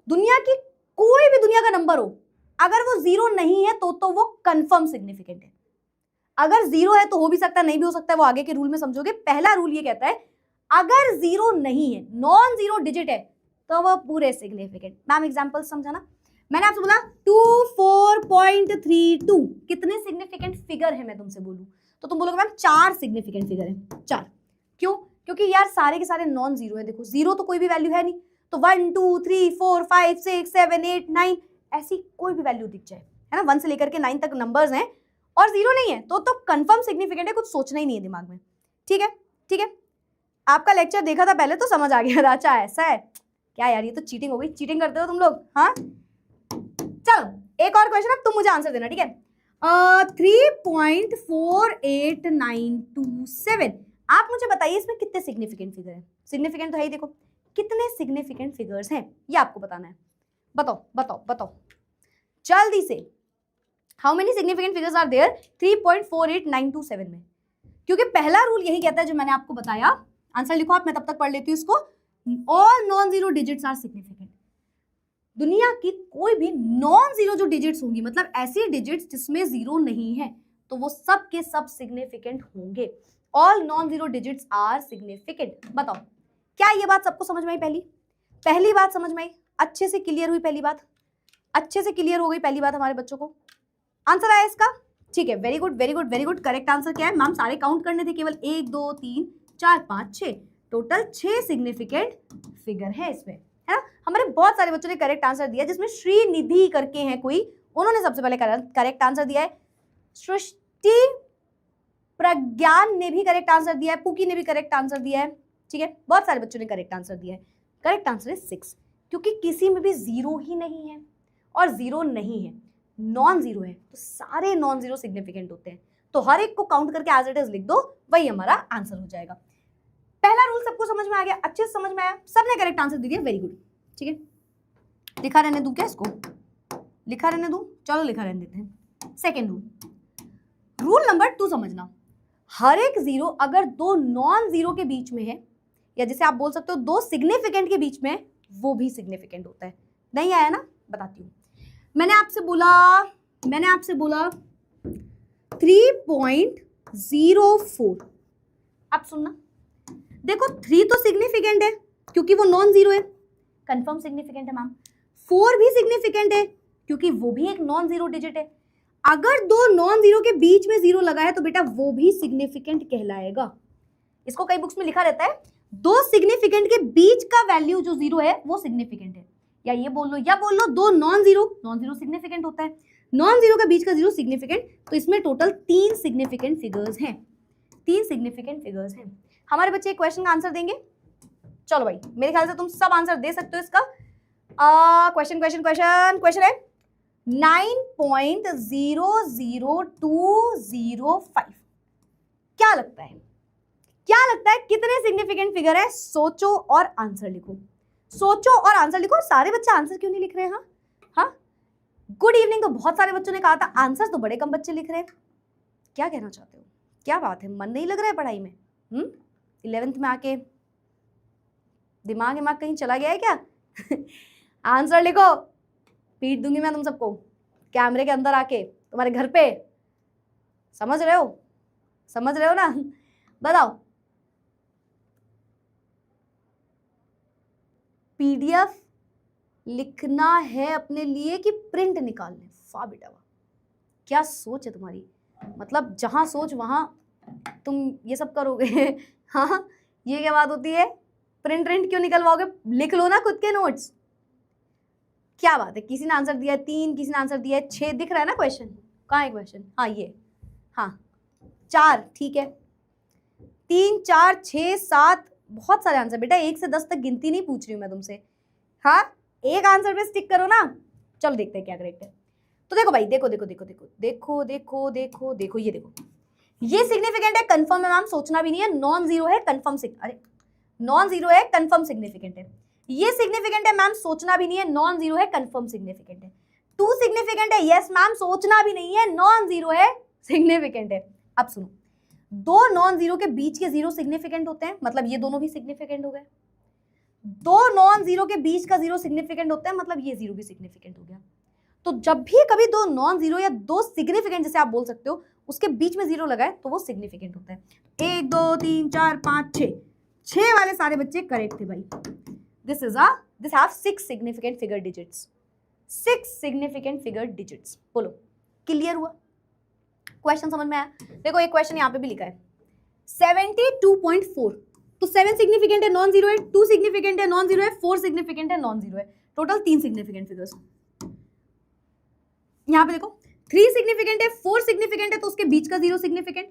दुनिया की कोई भी दुनिया का नंबर हो, अगर वो जीरो नहीं है तो वो कंफर्म सिग्निफिकेंट है। अगर जीरो है तो हो भी सकता है, नहीं भी हो सकता है, वो आगे के रूल में समझोगे। पहला रूल ये कहता है, अगर जीरो नहीं है, नॉन जीरो डिजिट है, तो वो पूरे सिग्निफिकेंट। मैम एग्जांपल समझाना। मैंने आपसे बोला 24.32 कितने सिग्निफिकेंट फिगर है, मैं तुमसे बोलूं तो तुम बोलोगे मैम 4 सिग्निफिकेंट फिगर है। 4 क्यों? क्योंकि यार सारे के सारे नॉन जीरो है। देखो जीरो तो कोई भी वैल्यू है नहीं, तो 1 2 3 4 5 6 7 8 9 ऐसी कोई भी वैल्यू दिख जाए, है ना, 1 से लेकर के 9 तक नंबर्स हैं और जीरो नहीं है तो कंफर्म सिग्निफिकेंट है, कुछ सोचना ही नहीं है दिमाग में। ठीक है ठीक है, आपका लेक्चर देखा था पहले तो समझ आ गया था। अच्छा ऐसा है क्या यार, ये तो चीटिंग हो गई। चीटिंग करते हो तुम लोग, हाँ। चलो एक और क्वेश्चन, अब तुम मुझे आंसर देना, ठीक है। 3.48927, आप मुझे बताइए इसमें कितने सिग्निफिकेंट फिगर है? सिग्निफिकेंट तो है ही, देखो कितने सिग्निफिकेंट फिगर्स हैं ये आपको बताना है। बताओ बताओ बताओ जल्दी से, how many significant figures are there 3.48927 में? क्योंकि पहला रूल यही कहता है जो मैंने आपको बताया। आंसर लिखो आप, मैं तब तक पढ़ लेती हूँ इसको। All non zero digits are significant. दुनिया की कोई भी नॉन जीरो जो डिजिट्स होंगी, मतलब ऐसी डिजिट्स जिसमें जीरो नहीं है, तो वो सब के सब सिग्निफिकेंट होंगे। All non zero digits are significant. बताओ क्या ये बात सबको समझ में आई? पहली बात समझ में आई, अच्छे से क्लियर हुई पहली बात, अच्छे से क्लियर हो गई पहली बात हमारे बच्चों को। आंसर आया इसका? ठीक है, very good very good very good. Correct answer क्या है मैम? सारे काउंट करने थे, केवल 1 2 3 4 5 6, टोटल 6 सिग्निफिकेंट फिगर है इसमें, है ना। हमारे बहुत सारे बच्चों ने करेक्ट आंसर दिया, जिसमें श्रीनिधि करके हैं कोई, उन्होंने सबसे पहले करेक्ट आंसर दिया है। सृष्टि प्रज्ञान ने भी करेक्ट आंसर दिया है, पुकी ने भी करेक्ट आंसर दिया है, ठीक है, बहुत सारे बच्चों ने करेक्ट आंसर दिया है। करेक्ट आंसर है 6, क्योंकि किसी में भी जीरो ही नहीं है और जीरो नहीं है, नॉन जीरो है, तो सारे नॉन जीरो सिग्निफिकेंट होते हैं। तो हर एक को काउंट करके एज इट इज लिख दो, वही हमारा आंसर हो जाएगा। पहला रूल सबको समझ में आ गया, अच्छे से समझ में आया, सबने करेक्ट आंसर दे दिया, वेरी गुड। ठीक है, लिखा रहने दूं क्या इसको? लिखा रहने दूं? चलो लिखा रहने देते हैं। सेकेंड रूल, रूल नंबर 2 समझना। हर एक जीरो अगर दो नॉन जीरो के बीच में है, या जैसे आप बोल सकते हो दो सिग्निफिकेंट के बीच में, वो भी सिग्निफिकेंट होता है। नहीं आया ना? बताती हूँ। मैंने आपसे बोला 3.04। आप सुनना, देखो 3 तो सिग्निफिकेंट है क्योंकि वो नॉन जीरो है, कंफर्म सिग्निफिकेंट है मैम। 4 भी सिग्निफिकेंट है क्योंकि वो भी एक नॉन जीरो डिजिट है। अगर दो नॉन जीरो के बीच में जीरो लगा है तो बेटा वो भी सिग्निफिकेंट कहलाएगा। इसको कई बुक्स में लिखा रहता है, दो सिग्निफिकेंट के बीच का वैल्यू जो जीरो है वो सिग्निफिकेंट है। या ये बोल लो दो नॉन जीरो सिग्निफिकेंट होता है, नॉन जीरो का बीच का जीरो सिग्निफिकेंट। तो इसमें टोटल 3 सिग्निफिकेंट फिगर्स हैं, 3 सिग्निफिकेंट फिगर्स हैं। हमारे बच्चे क्वेश्चन का आंसर देंगे? चलो भाई, मेरे ख्याल से तुम सब आंसर दे सकते हो इसका। क्वेश्चन है 9.00205। क्या लगता है कितने सिग्निफिकेंट फिगर है? सोचो और आंसर लिखो, सोचो और आंसर लिखो। सारे बच्चे आंसर क्यों नहीं लिख रहे हैं? हाँ, गुड इवनिंग तो बहुत सारे बच्चों ने कहा था, आंसर तो बड़े कम बच्चे लिख रहे हैं। क्या कहना चाहते हो? क्या बात है, मन नहीं लग रहा है पढ़ाई में? 11th में आके दिमाग कहीं चला गया है क्या? आंसर लिखो, पीट दूंगी मैं तुम सबको कैमरे के अंदर आके तुम्हारे घर पे। समझ रहे हो ना? बताओ। पीडीएफ लिखना है अपने लिए कि प्रिंट निकालने? वाह बेटा वाह, क्या सोच है तुम्हारी। मतलब जहां सोच वहां तुम ये सब करोगे। हाँ, ये क्या बात होती है? प्रिंट क्यों निकलवाओगे? लिख लो ना खुद के नोट्स। क्या बात है, किसी ने आंसर दिया है 3, किसी ने आंसर दिया है 6, दिख रहा है ना क्वेश्चन? कहाँ है क्वेश्चन? हाँ ये, हाँ 4, ठीक है, 3 4 6 7, बहुत सारे आंसर बेटा, 1 से 10 तक गिनती नहीं पूछ रही हूँ मैं तुमसे। हाँ, एक आंसर पे स्टिक करो ना। चलो देखते हैं क्या करेक्ट है। तो देखो भाई, देखो देखो देखो देखो देखो देखो देखो देखो, ये देखो, ये सिग्निफिकेंट है, कंफर्म है मैम, सोचना भी नहीं है। नॉन जीरो है, कंफर्म अरे नॉन जीरो है, कंफर्म सिग्निफिकेंट है। ये सिग्निफिकेंट है मैम, सोचना भी नहीं है, नॉन जीरो है, कंफर्म सिग्निफिकेंट है। 2 सिग्निफिकेंट है, यस मैम, सोचना भी नहीं है, नॉन जीरो है, सिग्निफिकेंट है। अब सुनो, 2 नॉन जीरो के बीच के जीरो सिग्निफिकेंट होते हैं, मतलब ये दोनों भी सिग्निफिकेंट हो गए। 2 नॉन जीरो के बीच का जीरो सिग्निफिकेंट होता है, मतलब ये जीरो भी सिग्निफिकेंट हो गया। तो जब भी कभी 2 नॉन जीरो या 2 सिग्निफिकेंट जैसे आप बोल सकते हो, उसके बीच में जीरो लगाए तो वो सिग्निफिकेंट होता है। 1 2 3 4 5 6 वाले सारे बच्चे करेक्ट थे भाई। This have 6 significant figure digits, 6 significant figure digits. बोलो क्लियर हुआ? क्वेश्चन समझ में आया? देखो एक क्वेश्चन यहाँ पे भी लिखा है 72.4, तो 7 सिग्निफिकेंट है, नॉन जीरो है, 2 सिग्निफिकेंट है, नॉन जीरो है, 4 सिग्निफिकेंट है, नॉन जीरो है, टोटल 3 सिग्निफिकेंट फिगर्स। यहाँ पे देखो 3 सिग्निफिकेंट है, 4 सिग्निफिकेंट है तो उसके बीच का जीरो सिग्निफिकेंट,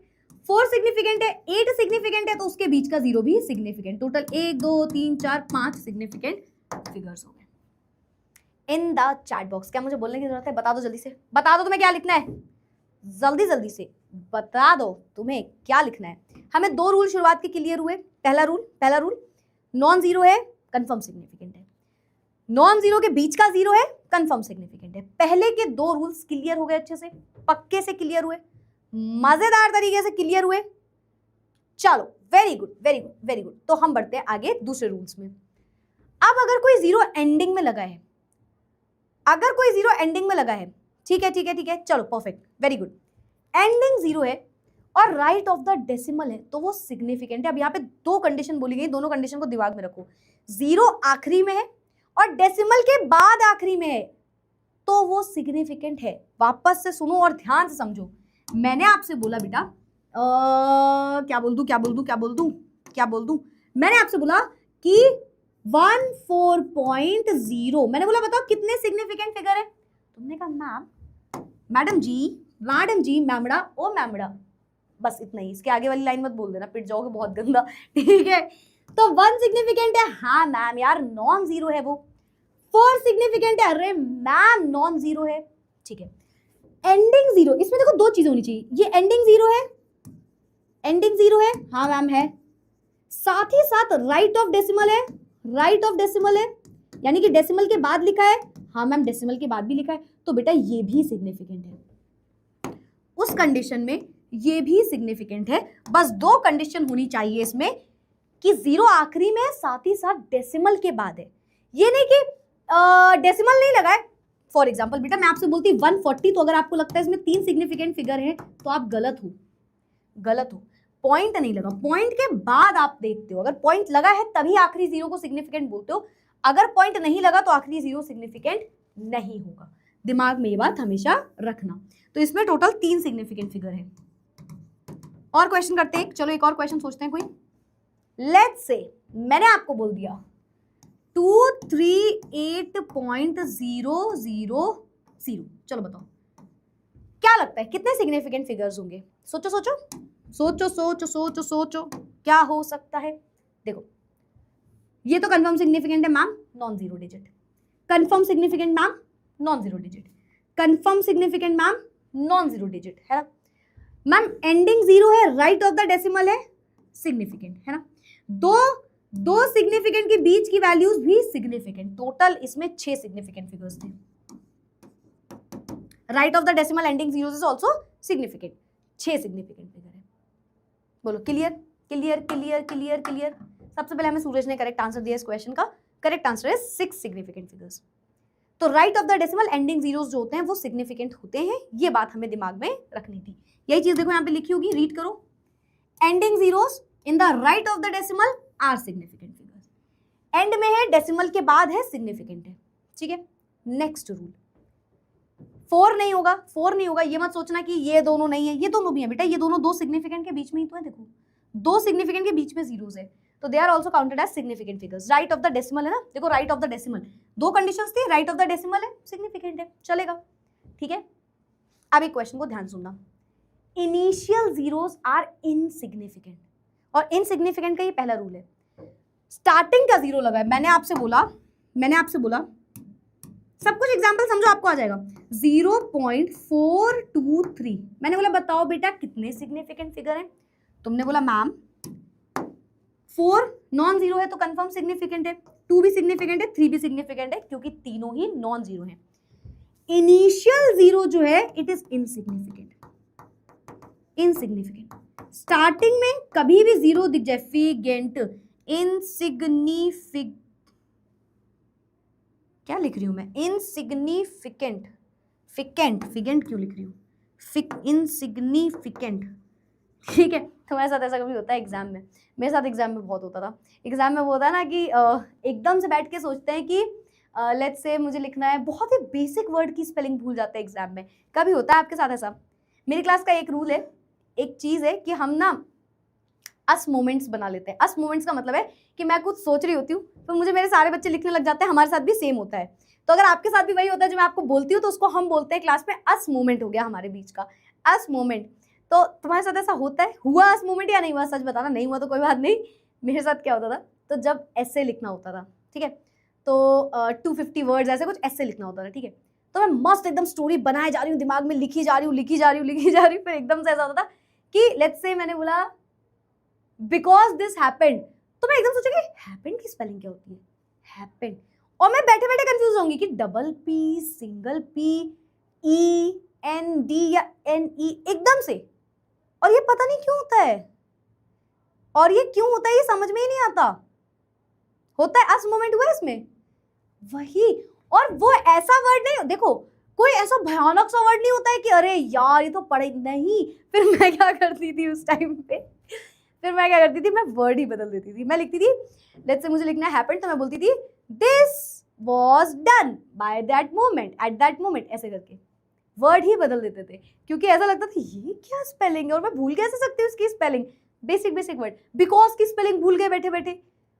4 सिग्निफिकेंट है, 8 सिग्निफिकेंट है तो उसके बीच का जीरो भी सिग्निफिकेंट। टोटल 1 2 3 4 5 सिग्निफिकेंट फिगर्स हो गए। इन द चैट बॉक्स, क्या मुझे बोलने की जरूरत है? बता दो जल्दी से, बता दो तुम्हें क्या लिखना है, जल्दी जल्दी से बता दो तुम्हें क्या लिखना है। हमें 2 रूल शुरुआत के क्लियर हुए। पहला रूल नॉन जीरो है, कंफर्म सिग्निफिकेंट है, नॉन जीरो के बीच का जीरो है, कंफर्म सिग्निफिकेंट है। पहले के 2 रूल्स क्लियर हो गए, अच्छे से पक्के से क्लियर हुए, मजेदार तरीके से क्लियर हुए। चलो very good very good very good. तो हम बढ़ते हैं आगे दूसरे रूल्स में। अब अगर कोई जीरो एंडिंग में लगा है, अगर कोई जीरो एंडिंग में लगा है, ठीक है ठीक है ठीक है, चलो perfect very good, ending zero है और राइट ऑफ द डेसिमल है तो वो सिग्निफिकेंट है। अब यहाँ पे 2 कंडीशन बोली गई, दोनों कंडीशन को दिमाग में रखो। जीरो आखिरी में है और डेसिमल के बाद आखिरी में है तो वो सिग्निफिकेंट है। वापस से सुनो और ध्यान से समझो। मैंने आपसे बोला बेटा क्या बोल दूं, मैंने आपसे बोला कि 14.0, मैंने बोला बताओ कितने सिग्निफिकेंट फिगर है? तुमने कहा मैडम जी मैमड़ा ओ मैमड़ा, बस इतना ही, इसके आगे वाली लाइन मत बोल देना, पिट जाओगे बहुत गंदा, ठीक है? तो 1 सिग्निफिकेंट है, हाँ मैम यार नॉन जीरो है वो। 4 सिग्निफिकेंट है, अरे मैम नॉन जीरो है, ठीक है। एंडिंग जीरो, इसमें देखो 2 चीजें होनी चाहिए, ये एंडिंग जीरो है, हाँ मैम है, साथ ही साथ राइट ऑफ डेसिमल है, यानी कि डेसिमल के बाद लिखा है, हाँ मैम डेसिमल के बाद भी लिखा है, तो बेटा ये भी सिग्निफिकेंट है। उस कंडीशन में ये भी सिग्निफिकेंट है। बस 2 कंडीशन होनी चाहिए इसमें कि जीरो आखिरी में है, साथ ही साथ डेसिमल के बाद है। ये नहीं कि डेसिमल नहीं लगा है। फॉर एग्जाम्पल बेटा मैं आपसे बोलती 140, तो अगर आपको लगता है इसमें 3 सिग्निफिकेंट फिगर है तो आप गलत हो। पॉइंट नहीं लगा, पॉइंट के बाद आप देखते हो, अगर पॉइंट लगा है तभी आखिरी जीरो को सिग्निफिकेंट बोलते हो, अगर पॉइंट नहीं लगा तो आखिरी जीरो सिग्निफिकेंट नहीं होगा। दिमाग में ये बात हमेशा रखना। तो इसमें टोटल 3 सिग्निफिकेंट फिगर है। और क्वेश्चन करते हैं, चलो एक और क्वेश्चन सोचते हैं कोई। लेट्स से मैंने आपको बोल दिया 238.000, चलो बताओ क्या लगता है कितने सिग्निफिकेंट फिगर्स होंगे? सोचो क्या हो सकता है। देखो ये तो कंफर्म सिग्निफिकेंट है ma'am, non zero digit, confirm significant ma'am, non zero digit, confirm significant ma'am, non zero digit है ना मैम। एंडिंग जीरो है, राइट ऑफ द डेसिमल है, सिग्निफिकेंट है ना। दो सिग्निफिकेंट के बीच की वैल्यूज भी सिग्निफिकेंट। टोटल इसमें 6 सिग्निफिकेंट फिगर्स थे। Right of the decimal ending zero is also significant. 6 significant figure है। बोलो क्लियर। सबसे पहले हमें सूरज ने करेक्ट आंसर दिया इस क्वेश्चन का। करेक्ट आंसर है 6 सिग्निफिकेंट फिगर्स। तो right of the decimal ending zeros जो होते हैं वो सिग्निफिकेंट होते हैं, ये बात हमें दिमाग में रखनी थी। यही चीज देखो यहाँ पे लिखी होगी, रीड करो। Ending zeros in the right of the decimal are significant figures. End में है, डेसिमल के बाद है, सिग्निफिकेंट है, ठीक है। नेक्स्ट रूल 4 नहीं होगा, ये मत सोचना कि ये दोनों नहीं है, ये दोनों भी है बेटा, ये दोनों 2 सिग्निफिकेंट के बीच में ही तो है। देखो 2 सिग्निफिकेंट के बीच में जीरोस है, तो they are also counted as significant figures. Right of the decimal है ना, देखो राइट ऑफ द डेसिमल, दो कंडीशंस थी, राइट ऑफ द डेसिमल है, सिग्निफिकेंट है, चलेगा, ठीक है। अब एक क्वेश्चन को ध्यान सुनना, इनिशियल जीरोस आर इनसिग्निफिकेंट, और इनसिग्निफिकेंट का ये पहला रूल है, स्टार्टिंग का जीरो लगा है, मैंने आपसे बोला सब कुछ एग्जाम्पल समझो आपको आ जाएगा, 0.423, मैंने बोला बताओ बेटा कितने सिग्निफिकेंट फिगर हैं, तुमने बोला मैम 4 नॉन जीरो है तो कंफर्म सिग्निफिकेंट है, 2 भी सिग्निफिकेंट है, 3 भी सिग्निफिकेंट है, क्योंकि तीनों ही नॉन जीरो हैं। इनिशियल जीरो जो है इट इज इनसिग्निफिकेंट, स्टार्टिंग में कभी भी जीरो दिख जाए, फिगेंट, इनसिग्निफिकेंट, क्या लिख रही हूं मैं, इनसिग्निफिकेंट, फिगेंट क्यों लिख रही हूं, इनसिग्निफिकेंट, ठीक है। तुम्हारे साथ ऐसा कभी होता है एग्जाम में, मेरे साथ एग्जाम में बहुत होता था, एग्जाम में वो होता है ना कि एकदम से बैठ के सोचते हैं कि लेट्स से मुझे लिखना है, बहुत ही बेसिक वर्ड की स्पेलिंग भूल जाते हैं एग्जाम में, कभी होता है आपके साथ ऐसा। मेरी क्लास का एक रूल है, एक चीज है कि हम ना अस मोमेंट्स बना लेते हैं। अस मोमेंट्स का मतलब है कि मैं कुछ सोच रही होती हूँ तो मुझे मेरे सारे बच्चे लिखने लग जाते हैं, हमारे साथ भी सेम होता है, तो अगर आपके साथ भी वही होता है जो मैं आपको बोलती हूँ तो उसको हम बोलते हैं क्लास में अस मोमेंट हो गया हमारे बीच का, अस मोमेंट। तो तुम्हारे साथ ऐसा होता है, हुआ अस मोमेंट या नहीं हुआ, सच बताना, नहीं हुआ तो कोई बात नहीं। मेरे साथ क्या होता था, तो जब ऐसे लिखना होता था, ठीक है, तो 250 वर्ड्स ऐसे कुछ ऐसे लिखना होता था, ठीक है, तो मैं मस्त एकदम स्टोरी बनाए जा रही हूँ, दिमाग में लिखी जा रही हूँ, फिर एकदम से ऐसा होता था कि लेट्स से मैंने बोला बिकॉज दिस हैपेंड, तो मैं एकदम सोचूंगी हैपेंड की स्पेलिंग क्या होती है, हैपेंड, और मैं बैठे बैठे कंफ्यूज होंगी कि double P, single P, E N D या एन ई, एकदम से, और ये पता नहीं क्यों होता है, और ये क्यों होता है ये समझ में ही नहीं आता, होता है अस मोमेंट हुआ इसमें वही, और वो ऐसा वर्ड नहीं, देखो कोई ऐसा भयानक सा वर्ड नहीं होता है कि अरे यार ये तो पढ़े नहीं, फिर मैं क्या करती थी उस टाइम पे, मैं वर्ड ही बदल देती थी, मैं लिखती थी लेट्स से मुझे लिखना हैपेंड, तो मैं बोलती थी this was done by that moment, at that moment, ऐसे करके वर्ड ही बदल देते थे, क्योंकि ऐसा लगता था ये क्या स्पेलिंग है, और मैं भूल कैसे सकती हूँ उसकी स्पेलिंग, बेसिक वर्ड, बिकॉज की स्पेलिंग भूल गए बैठे बैठे,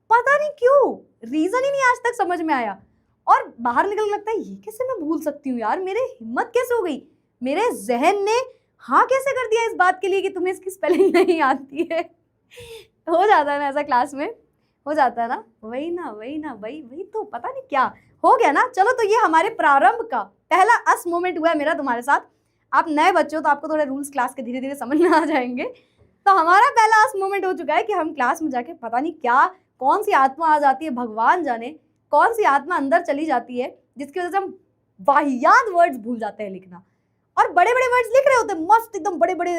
पता नहीं क्यों, रीजन ही नहीं आज तक समझ में आया, और बाहर निकल लगता है ये कैसे मैं भूल सकती हूँ यार, मेरे हिम्मत कैसे हो गई, मेरे जहन ने हाँ कैसे कर दिया इस बात के लिए कि तुम्हें इसकी स्पेलिंग नहीं आती है। हो जाता है ना ऐसा, क्लास में हो जाता है ना, वही तो पता नहीं क्या हो गया ना। चलो, तो ये हमारे प्रारंभ का पहला अस मोमेंट हुआ है मेरा तुम्हारे साथ। आप नए बच्चे हो तो आपको थोड़े रूल्स क्लास के धीरे धीरे समझ में आ जाएंगे। तो हमारा पहला अस मोमेंट हो चुका है कि हम क्लास में जाके पता नहीं क्या, कौन सी आत्मा आ जाती है, भगवान जाने कौन सी आत्मा अंदर चली जाती है, जिसकी वजह से हम वाहियात वर्ड्स भूल जाते हैं लिखना, और बड़े बड़े वर्ड्स लिख रहे होते हैं मस्त एकदम बड़े बड़े,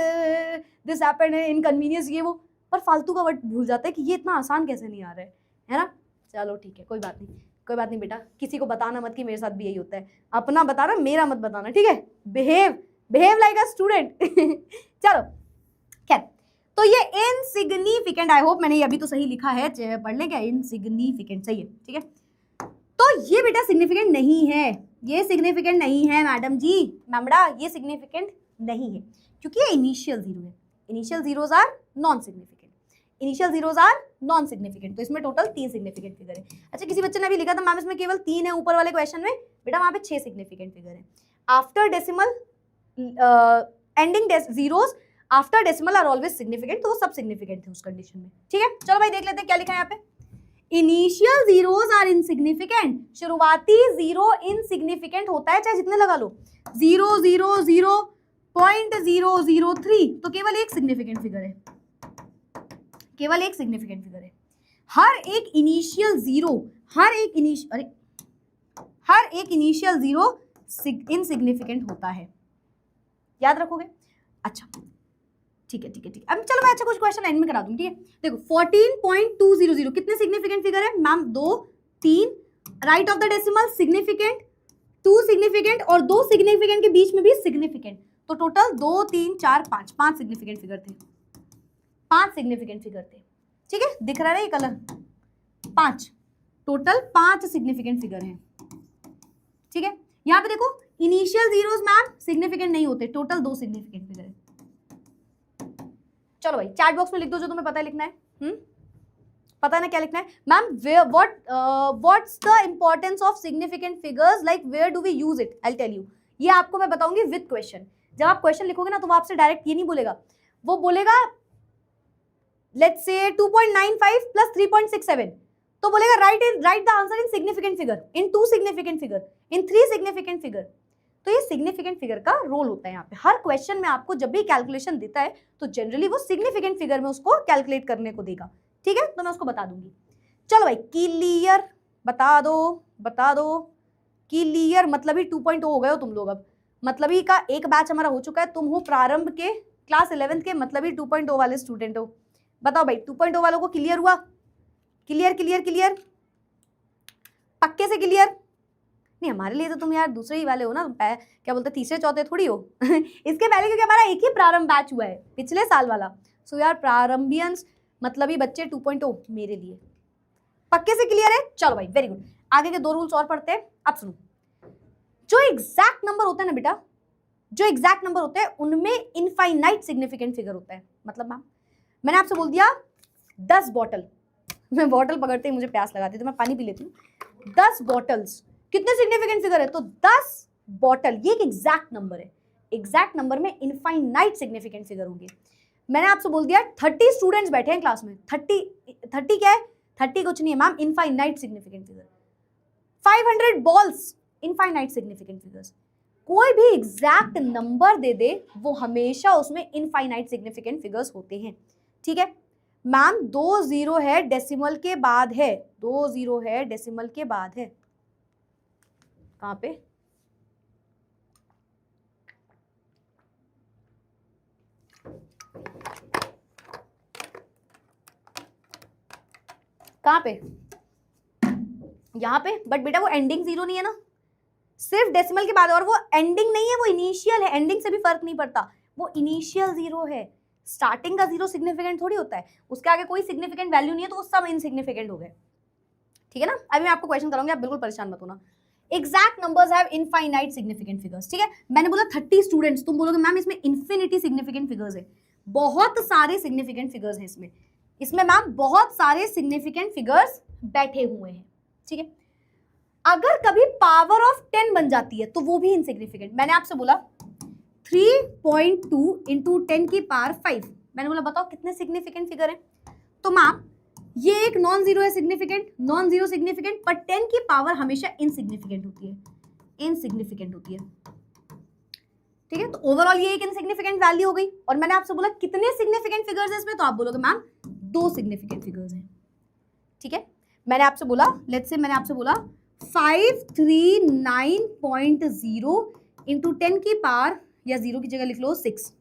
दिस हैपेंड है, इनकन्वीनियंस, ये वो, पर फालतू का वर्ड भूल जाता है कि ये इतना आसान कैसे नहीं आ रहा है ना। चलो ठीक है, कोई बात नहीं बेटा, किसी को बताना मत कि मेरे साथ भी यही होता है, अपना बताना, मेरा मत बताना, ठीक है, बिहेव लाइक अ स्टूडेंट। चलो खैर, तो ये इनसिग्निफिकेंट, आई होप मैंने ये अभी तो सही लिखा है, पढ़ लें क्या, इनसिग्निफिकेंट सही है, ठीक है। तो ये बेटा सिग्निफिकेंट नहीं है, ये सिग्निफिकेंट नहीं है मैडम जी, मैमड़ा ये सिग्निफिकेंट नहीं है, क्योंकि ये इनिशियल जीरो है, initial zeros are non significant, तो इसमें टोटल 3 सिग्निफिकेंट फिगर है। अच्छा, किसी बच्चे ने अभी लिखा था मैम इसमें केवल 3 है ऊपर वाले क्वेश्चन में, बेटा वहां पे 6 सिग्निफिकेंट फिगर है। After decimal ending zeros after decimal are always significant, तो वो सब सिग्निफिकेंट थे उस कंडीशन में, ठीक है। चलो भाई देख लेते हैं क्या लिखा है यहाँ पे, इनिशियल जीरोस आर इनसिग्निफिकेंट, शुरुआती जीरो इनसिग्निफिकेंट होता है चाहे जितने लगा लो, 0.003, तो केवल एक सिग्निफिकेंट फिगर है, हर एक इनिशियल जीरो इनसिग्निफिकेंट होता है, याद रखोगे। अच्छा ठीक है, अब चलो मैं अच्छा कुछ क्वेश्चन एंड में करा दूंगी, ठीक है। देखो 14.200 कितने सिग्निफिकेंट फिगर है ma'am, 2 3, right of the decimal significant, 2 significant, और 2 सिग्निफिकेंट के बीच में भी सिग्निफिकेंट, तो टोटल 2 3 4 5 सिग्निफिकेंट फिगर थे, 5 सिग्निफिकेंट फिगर थे, ठीक है। दिख रहा है ये कलर, 5, टोटल 5 सिग्निफिकेंट फिगर हैं, ठीक है। यहाँ पे देखो इनिशियल जीरोस मैम सिग्निफिकेंट नहीं होते, टोटल 2 सिग्निफिकेंट फिगर है। चलो भाई चैट बॉक्स में लिख दो जो तुम्हें पता है लिखना है। पता है ना क्या लिखना है ma'am? What's the importance of significant figures, like where do we use it? I tell you, ये आपको मैं बताऊंगी विद क्वेश्चन। जब आप क्वेश्चन लिखोगे ना तो वो आपसे डायरेक्ट ये नहीं बोलेगा, वो बोलेगा लेट्स से 2.95 प्लस 3.67, तो बोलेगा right the answer in significant figure, in 2 significant figure, in 3 significant figure. तो ये सिग्निफिकेंट फिगर का रोल होता है यहाँ पे। हर क्वेश्चन में आपको जब भी कैलकुलेशन देता है तो जनरली वो सिग्निफिकेंट फिगर में उसको कैलकुलेट करने को देगा, ठीक है? तो मैं उसको बता दूंगी। चलो भाई, क्लियर, बता दो क्लियर। मतलब ही 2.0 हो गए हो तुम लोग अब। मतलब ही का एक बैच हमारा हो चुका है, तुम हो प्रारंभ के क्लास 11th के, मतलब ही 2.0 वाले स्टूडेंट हो। बताओ भाई 2.0 वालों को क्लियर हुआ? क्लियर पक्के से क्लियर? नहीं, हमारे लिए तो तुम यार दूसरे ही वाले हो ना, क्या बोलते तीसरे चौथे थोड़ी हो। इसके पहले क्योंकि हमारा एक ही प्रारंभ बैच हुआ है पिछले साल वाला। सो यार प्रारंभियंस मतलब ही बच्चे 2.0 मेरे लिए पक्के से क्लियर है। चलो भाई वेरी गुड। आगे के 2 रूल्स और पढ़ते हैं। अब सुनो, जो एग्जैक्ट नंबर होता है ना बेटा, जो एग्जैक्ट नंबर होते हैं उनमें इनफाइनाइट सिग्निफिकेंट फिगर होता है। मतलब मैम मैंने आपसे बोल दिया 10 बॉटल, मैं बॉटल पकड़ते ही मुझे प्यास लगाती तो मैं पानी पी लेती हूँ। 10 बॉटल्स कितने सिग्निफिकेंट फिगर है? तो 10 बॉटल, ये एक एग्जैक्ट नंबर है। एग्जैक्ट नंबर में इनफाइनाइट सिग्निफिकेंट फिगर होंगे। मैंने आपसे बोल दिया 30 स्टूडेंट्स बैठे हैं क्लास में, 30 क्या है? 30 कुछ नहीं है ma'am, infinite significant figure. 500 balls, infinite significant figures. कोई भी एग्जैक्ट नंबर दे दे वो हमेशा उसमें इनफाइनाइट सिग्निफिकेंट फिगर्स होते हैं, ठीक है मैम? 2 0 है डेसिमल के बाद है, 2 0 है डेसिमल के बाद है। कहां पे? कहां पे? यहां पे। बट बेटा वो एंडिंग 0 नहीं है ना, सिर्फ डेसिमल के बाद। और वो एंडिंग नहीं है, वो इनिशियल है। एंडिंग से भी फर्क नहीं पड़ता, वो इनिशियल 0 है। स्टार्टिंग का 0 सिग्निफिकेंट थोड़ी होता है, उसके आगे कोई सिग्निफिकेंट वैल्यू नहीं है तो वो सब इनसिग्निफिकेंट हो गए, ठीक है ना? अभी मैं आपको क्वेश्चन कराऊंगी, आप बिल्कुल परेशान मत होना। Exact numbers have infinite significant figures, ठीक है? मैंने बोला 30 स्टूडेंट्स, तुम बोलोगे मैम इसमें इन्फिनिटी सिग्निफिकेंट फिगर्स है। बहुत सारे सिग्निफिकेंट फिगर्स हैं इसमें मैम बहुत सारे सिग्निफिकेंट फिगर्स बैठे हुए हैं, ठीक है? अगर कभी पावर ऑफ 10 बन जाती है तो वो भी इनसिग्निफिकेंट। मैंने आपसे बोला 3.2 इंटू 10 की पावर 5, मैंने बोला बताओ कितने सिग्निफिकेंट फिगर है? तो मैम ये एक नॉन जीरो है, सिग्निफिकेंट, नॉन जीरो सिग्निफिकेंट, पर 10 की पावर हमेशा इनसिग्निफिकेंट होती है, इनसिग्निफिकेंट होती है, ठीक है? तो ओवरऑल ये एक इनसिग्निफिकेंट वैल्यू हो गई। और मैंने आपसे बोला कितने सिग्निफिकेंट फिगर्स हैं इसमें? तो आप बोलोगे मैम 2 सिग्निफिकेंट फिगर्स हैं, ठीक है? मैंने आपसे बोला लेट्स से मैंने आपसे बोला 539.0 इंटू 10 की पावर, या 0 की जगह लिख लो 6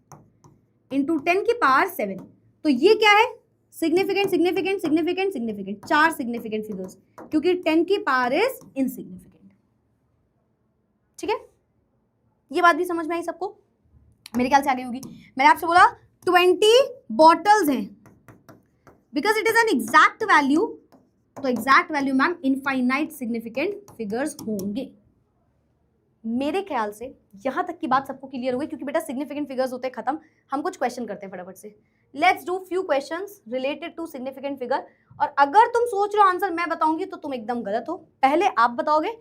इंटू 10 की पावर 7। तो ये क्या है? Significant significant significant significant, 4 significant figures, क्योंकि 10 की पावर इज इनसिग्निफिकेंट, ठीक है? ये बात भी समझ में आई सबको? मेरे ख्याल से आगे होगी। मैंने आपसे बोला 20 बॉटल्स हैं, because it is an exact value, तो exact value ma'am infinite significant figures होंगे। मेरे ख्याल से यहां तक की बात सबको क्लियर हो गई, क्योंकि बेटा सिग्निफिकेंट फिगर्स होते हैं खत्म। हम कुछ क्वेश्चन करते हैं फटाफट से। Let's do few questions related to significant figure. और अगर तुम सोच रहे हो आंसर मैं बताऊंगी तो तुम एकदम गलत हो। पहले आप बताओगे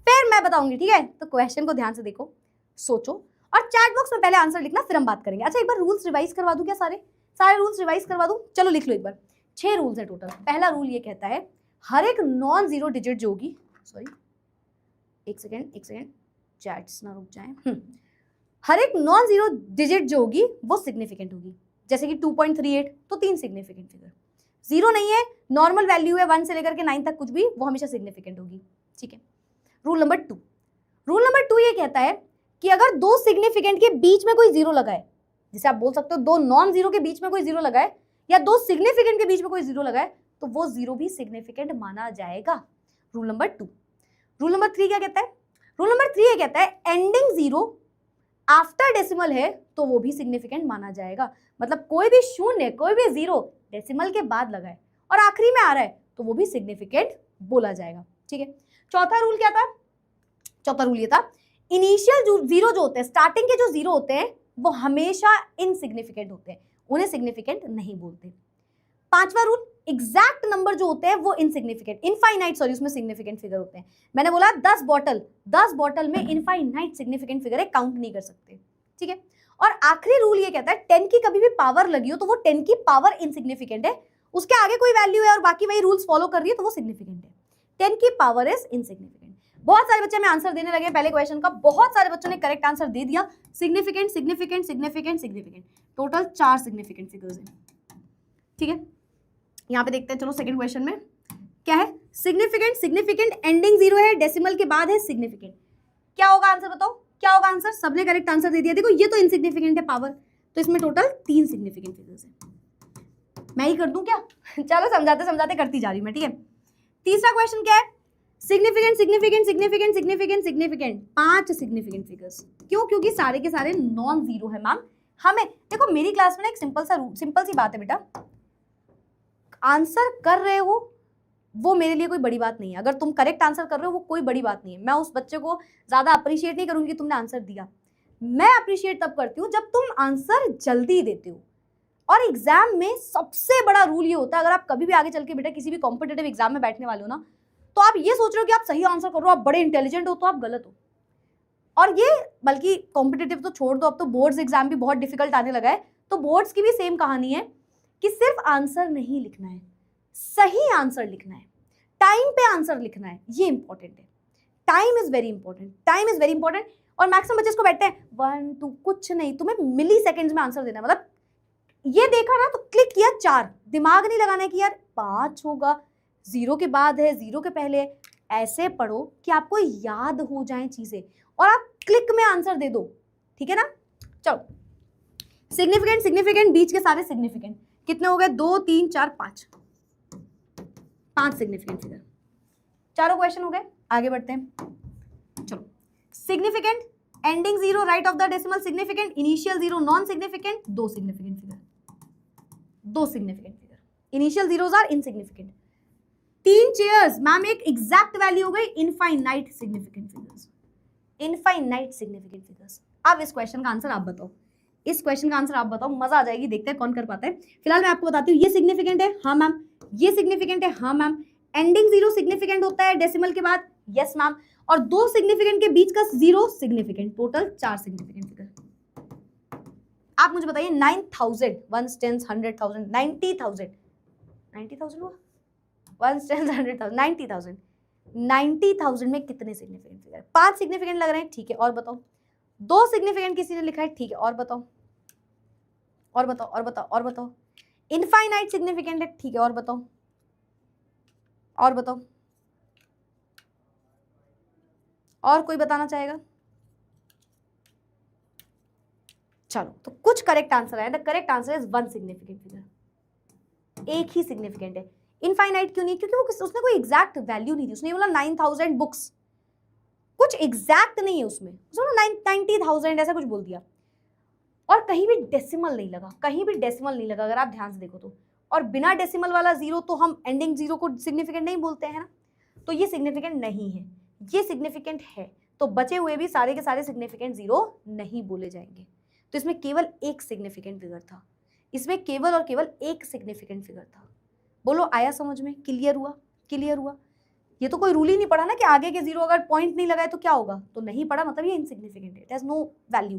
फिर मैं बताऊंगी, ठीक है? तो क्वेश्चन को ध्यान से देखो, सोचो, और चैट बॉक्स में पहले आंसर लिखना, फिर हम बात करेंगे। अच्छा एक बार रूल्स रिवाइज करवा दूं क्या? सारे रूल्स रिवाइज करवा दूं? चलो लिख लो एक बार। 6 रूल्स है टोटल। पहला रूल ये कहता है हर एक नॉन जीरो डिजिट जो होगी, सॉरी एक सेकेंड चैट्स ना रुक जाए। हर एक नॉन जीरो डिजिट जो होगी वो सिग्निफिकेंट होगी। जैसे कि 2.38 तो 3 सिग्निफिकेंट फिगर। 0 नहीं है, नॉर्मल वैल्यू है 1 से लेकर के 9 तक कुछ भी, वो हमेशा सिग्निफिकेंट होगी, ठीक है? रूल नंबर 2 ये कहता है कि अगर 2 सिग्निफिकेंट के बीच में कोई 0 लगाए, जैसे आप बोल सकते हो 2 नॉन जीरो के बीच में कोई 0 लगाए या 2 सिग्निफिकेंट के बीच में कोई 0 लगाए, तो वो 0 भी सिग्निफिकेंट माना जाएगा। Rule number 2। रूल नंबर 3 क्या कहता है? रूल नंबर 3 ये कहता है एंडिंग 0 आफ्टर डेसिमल है तो वो भी सिग्निफिकेंट माना जाएगा। मतलब कोई भी शून्य, कोई भी 0 डेसिमल के बाद लगाए और आखिरी में आ रहा है तो वो भी सिग्निफिकेंट बोला जाएगा, ठीक है? चौथा रूल क्या था? चौथा रूल ये था इनिशियल 0 जो होते हैं, स्टार्टिंग के जो 0 होते हैं वो हमेशा इनसिग्निफिकेंट होते हैं, उन्हें सिग्निफिकेंट नहीं बोलते। पांचवा रूल, एग्जैक्ट नंबर जो होते हैं वो इनसिग्निफिकेंट, इनफाइनाइट सॉरी उसमें सिग्निफिकेंट फिगर होते हैं। मैंने बोला 10 बॉटल में इनफाइनाइट सिग्निफिकेंट फिगर है, काउंट नहीं कर सकते, ठीक है। और आखिरी रूल ये कहता है 10 की कभी भी पावर लगी हो तो वो 10 की पावर इनसिग्निफिकेंट है, उसके आगे कोई वैल्यू है और बाकी वही रूल्स फॉलो कर रही है तो वो सिग्निफिकेंट है। 10 की पावर इज इनसिग्निफिकेंट। बहुत सारे बच्चे में आंसर देने लगे पहले क्वेश्चन का, बहुत सारे बच्चों ने करेक्ट आंसर दे दिया। Significant significant significant significant, total 4 significant figures हैं, ठीक है। यहाँ पे देखते हैं, चलो सेकंड क्वेश्चन में क्या है। सिग्निफिकेंट सिग्निफिकेंट एंडिंग 0 है, डेसिमल के बाद है सिग्निफिकेंट। क्या होगा आंसर बताओ, क्या होगा आंसर? सबने करेक्ट आंसर दे दिया। देखो ये तो इनसिग्निफिकेंट है पावर, तो इसमें टोटल 3 सिग्निफिकेंट फिगर्स हैं। मैं ही कर दूं क्या? चलो समझाते समझाते करती जा रही हूं मैं, ठीक है। तीसरा क्वेश्चन क्या है? Significant significant significant significant significant, 5 significant figures. क्यों? क्योंकि सारे के सारे नॉन जीरो है मैम। हमें देखो मेरी क्लास में ना एक सिंपल सी बात है बेटा, आंसर कर रहे हो वो मेरे लिए कोई बड़ी बात नहीं है। अगर तुम करेक्ट आंसर कर रहे हो वो कोई बड़ी बात नहीं है। मैं उस बच्चे को ज्यादा अप्रिशिएट नहीं करूंगी कि तुमने आंसर दिया। मैं अप्रिशिएट तब करती हूँ जब तुम आंसर जल्दी देते हो। और एग्जाम में सबसे बड़ा रूल ये होता है, अगर आप कभी भी आगे चल के बेटा किसी भी कॉम्पिटेटिव एग्जाम में बैठने वाले हो ना, तो आप ये सोच रहे हो कि आप सही आंसर कर रहे हो, आप बड़े इंटेलिजेंट हो, तो आप गलत हो। और ये बल्कि कॉम्पिटेटिव तो छोड़ दो, अब तो बोर्ड्स एग्जाम भी बहुत डिफिकल्ट आने लगा है, तो बोर्ड्स की भी सेम कहानी है कि सिर्फ आंसर नहीं लिखना है, सही आंसर लिखना है, टाइम पे आंसर लिखना है, ये इंपॉर्टेंट है। Time is very important, time is very important. और मैक्सिमम बच्चे इसको बैठते हैं 1 2 कुछ नहीं, तुम्हें मिली सेकेंड्स में आंसर देना है। मतलब ये देखा ना तो क्लिक किया 4, दिमाग नहीं लगाना है कि यार 5 होगा, 0 के बाद है, 0 के पहले है। ऐसे पढ़ो कि आपको याद हो जाए चीजें और आप क्लिक में आंसर दे दो, ठीक है ना। चलो सिग्निफिकेंट सिग्निफिकेंट, बीच के सारे सिग्निफिकेंट कितने हो गए? 2 3 4 5, 5 सिग्निफिकेंट फिगर। चारों क्वेश्चन हो गए, आगे बढ़ते हैं। चलो significant ending 0 right of the decimal significant, initial 0 non significant, 2 significant figure, 2 significant figure, initial zeros are insignificant. 3 chairs ma'am, एक एग्जैक्ट वैल्यू हो गई, infinite significant figures, infinite significant figures. अब इस क्वेश्चन का आंसर आप बताओ, इस क्वेश्चन का आंसर आप बताओ, मजा आ जाएगी, देखते हैं कौन कर पाता है। फिलहाल मैं आपको बताती हूँ, ये सिग्निफिकेंट है, हाँ मैम, ये सिग्निफिकेंट है, हाँ मैम, एंडिंग 0 सिग्निफिकेंट होता है डेसिमल के बाद, यस मैम, और 2 सिग्निफिकेंट के बीच का 0 सिग्निफिकेंट, टोटल 4 सिग्निफिकेंट फिगर। आप मुझे बताइए 9000 1 10 100,000 90,000 90,000 हुआ, 1 10 100,000 90,000 90,000 में कितने सिग्निफिकेंट फिगर? 5 सिग्निफिकेंट लग रहे हैं, ठीक है, और बताओ। 2 सिग्निफिकेंट किसी ने लिखा है, ठीक है, और बताओ, और बताओ, और बताओ, और बताओ। इनफाइनाइट सिग्निफिकेंट है, ठीक है, और बताओ, और बताओ, और कोई बताना चाहेगा? चलो तो कुछ करेक्ट आंसर है। The correct answer is 1 significant figure, एक ही सिग्निफिकेंट है। इनफाइनाइट क्यों नहीं? क्योंकि वो उसने कोई एग्जैक्ट वैल्यू नहीं दी। उसने बोला 9000 बुक्स, कुछ एग्जैक्ट नहीं है उसमें, उसने 90,000 ऐसा कुछ बोल दिया, और कहीं भी डेसिमल नहीं लगा, कहीं भी डेसिमल नहीं लगा, अगर आप ध्यान से देखो तो। और बिना डेसिमल वाला 0 तो हम एंडिंग 0 को सिग्निफिकेंट नहीं बोलते हैं ना, तो ये सिग्निफिकेंट नहीं है, ये सिग्निफिकेंट है। तो बचे हुए भी सारे के सारे सिग्निफिकेंट 0 नहीं बोले जाएंगे। तो इसमें केवल एक सिग्निफिकेंट फिगर था, इसमें केवल और केवल एक सिग्निफिकेंट फिगर था। बोलो आया समझ में? क्लियर हुआ? क्लियर हुआ? ये तो कोई रूल ही नहीं पढ़ा ना कि आगे के 0 अगर पॉइंट नहीं लगाए तो क्या होगा, तो नहीं पढ़ा, मतलब ये इनसिग्निफिकेंट है, इट हैज नो वैल्यू,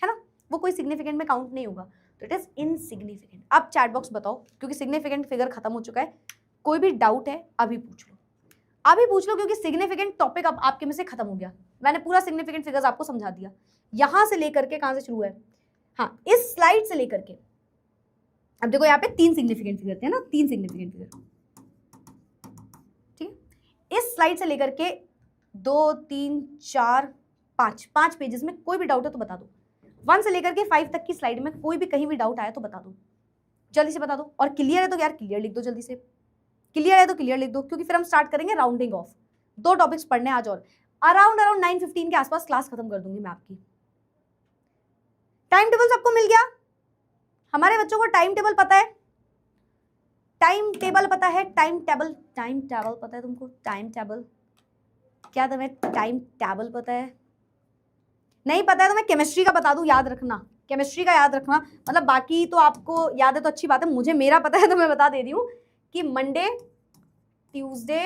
है ना, वो कोई सिग्निफिकेंट में काउंट नहीं होगा, तो इट इज इनसिग्निफिकेंट। अब चैट बॉक्स बताओ, क्योंकि सिग्निफिकेंट फिगर खत्म हो चुका है, कोई भी डाउट है अभी पूछ लो, अभी पूछ लो, क्योंकि सिग्निफिकेंट टॉपिक अब आपके में से खत्म हो गया। मैंने पूरा सिग्निफिकेंट फिगर्स आपको समझा दिया, यहां से लेकर के कहां से शुरू है, हाँ इस स्लाइड से लेकर के। अब देखो यहाँ पे 3 सिग्निफिकेंट फिगर थे ना, 3 सिग्निफिकेंट फिगर, ठीक है। इस स्लाइड से लेकर के 2 3 4 5 पेजेस में कोई भी डाउट है तो बता दो। 1 से लेकर के 5 तक की स्लाइड में कोई भी कहीं भी डाउट आया तो बता दो, जल्दी से बता दो। और क्लियर है तो यार क्लियर लिख दो, जल्दी से क्लियर है तो क्लियर लिख दो, क्योंकि फिर हम स्टार्ट करेंगे राउंडिंग ऑफ। 2 टॉपिक्स पढ़ने आज, और अराउंड 9:15 के आसपास क्लास खत्म कर दूंगी मैं आपकी। टाइम टेबल सबको मिल गया? हमारे बच्चों को टाइम टेबल पता है? टाइम टेबल पता है? टाइम टेबल पता है तुमको? टाइम टेबल, क्या तुम्हें टाइम टेबल पता है? नहीं पता है तो मैं केमिस्ट्री का बता दूं, याद रखना, केमिस्ट्री का याद रखना, मतलब बाकी तो आपको याद है तो अच्छी बात है, मुझे मेरा पता है तो मैं बता दे रही हूँ कि मंडे, ट्यूसडे,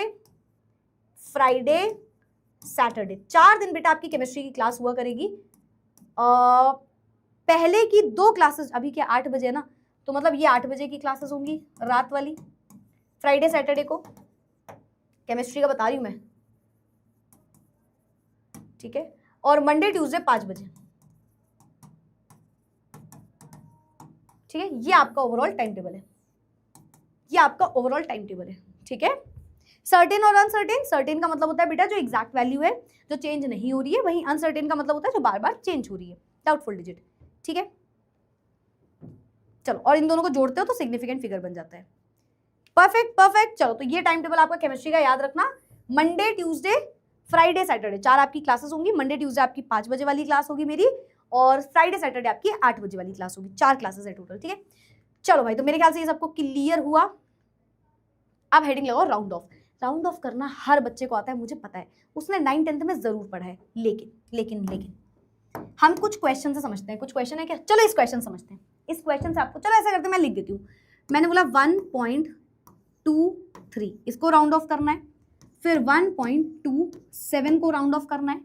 फ्राइडे, सैटरडे 4 दिन बेटा आपकी केमिस्ट्री की क्लास हुआ करेगी। पहले की 2 क्लासेस अभी के 8 बजे है ना, तो मतलब ये 8 बजे की क्लासेस होंगी रात वाली, फ्राइडे सैटरडे को केमिस्ट्री का बता रही हूँ मैं, ठीक है। और मंडे ट्यूसडे 5 बजे, ठीक है। ये आपका ओवरऑल टाइम टेबल है, ये आपका ओवरऑल टाइम टेबल है, ठीक है। सर्टेन और अनसर्टेन, सर्टेन का मतलब होता है बेटा जो एग्जैक्ट वैल्यू है जो चेंज नहीं हो रही है, वहीं अनसर्टेन का मतलब होता है जो बार बार चेंज हो रही है, डाउटफुल डिजिट, ठीक है। चलो, और इन दोनों को जोड़ते हो तो सिग्निफिकेंट फिगर बन जाता है। Perfect perfect. चलो, तो ये टाइम टेबल आपका केमिस्ट्री का याद रखना। मंडे ट्यूसडे फ्राइडे सैटरडे 4 आपकी क्लासेस होंगी। मंडे ट्यूसडे आपकी 5 बजे वाली क्लास होगी मेरी, और फ्राइडे सैटरडे आपकी 8 बजे वाली क्लास होगी। 4 क्लासेस है टोटल, ठीक है। चलो भाई, तो मेरे ख्याल से ये सबको क्लियर हुआ। अब हेडिंग लगाओ राउंड ऑफ। राउंड ऑफ करना हर बच्चे को आता है, मुझे पता है, उसने 9th 10th में जरूर पढ़ा है, लेकिन हम कुछ क्वेश्चन से समझते हैं। कुछ क्वेश्चन है क्या, चलो इस क्वेश्चन समझते हैं। इस क्वेश्चन से आपको, चलो ऐसा करते हैं, मैं लिख देती हूँ। मैंने बोला 1.23, इसको राउंड ऑफ करना है, फिर 1.27 को राउंड ऑफ करना है,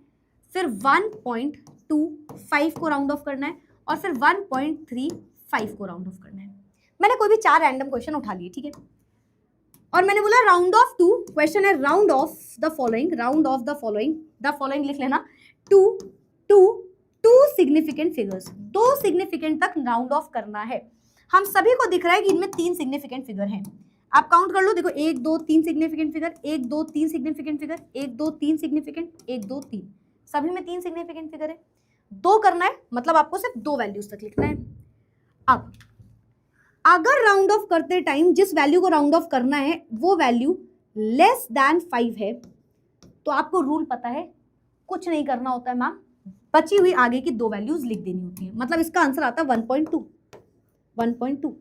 फिर 1.25 को राउंड ऑफ करना है, और फिर 1.35 को राउंड ऑफ करना है। मैंने कोई भी 4 रैंडम क्वेश्चन उठा लिए, ठीक है। और मैंने बोला राउंड ऑफ टू, क्वेश्चन है round of the following, round of the following लिख लेना, टू सिग्निफिकेंट फिगर्स, 2 सिग्निफिकेंट तक राउंड ऑफ करना है। हम सभी को दिख रहा है कि इनमें 3 सिग्निफिकेंट फिगर हैं। आप काउंट कर लो, देखो 1 2 3 significant figure, 1 2 3 significant figure, 1 2 3 significant, 1 2 3, सभी में 3 सिग्निफिकेंट फिगर है। 2 करना है, मतलब आपको सिर्फ 2 वैल्यूज तक लिखना है। अब अगर राउंड ऑफ करते टाइम जिस वैल्यू को राउंड ऑफ करना है वो वैल्यू लेस देन 5 है, तो आपको रूल पता है, कुछ नहीं करना होता है मैम, बची हुई आगे की 2 वैल्यूज लिख देनी होती है। मतलब इसका आंसर आता है 1.2।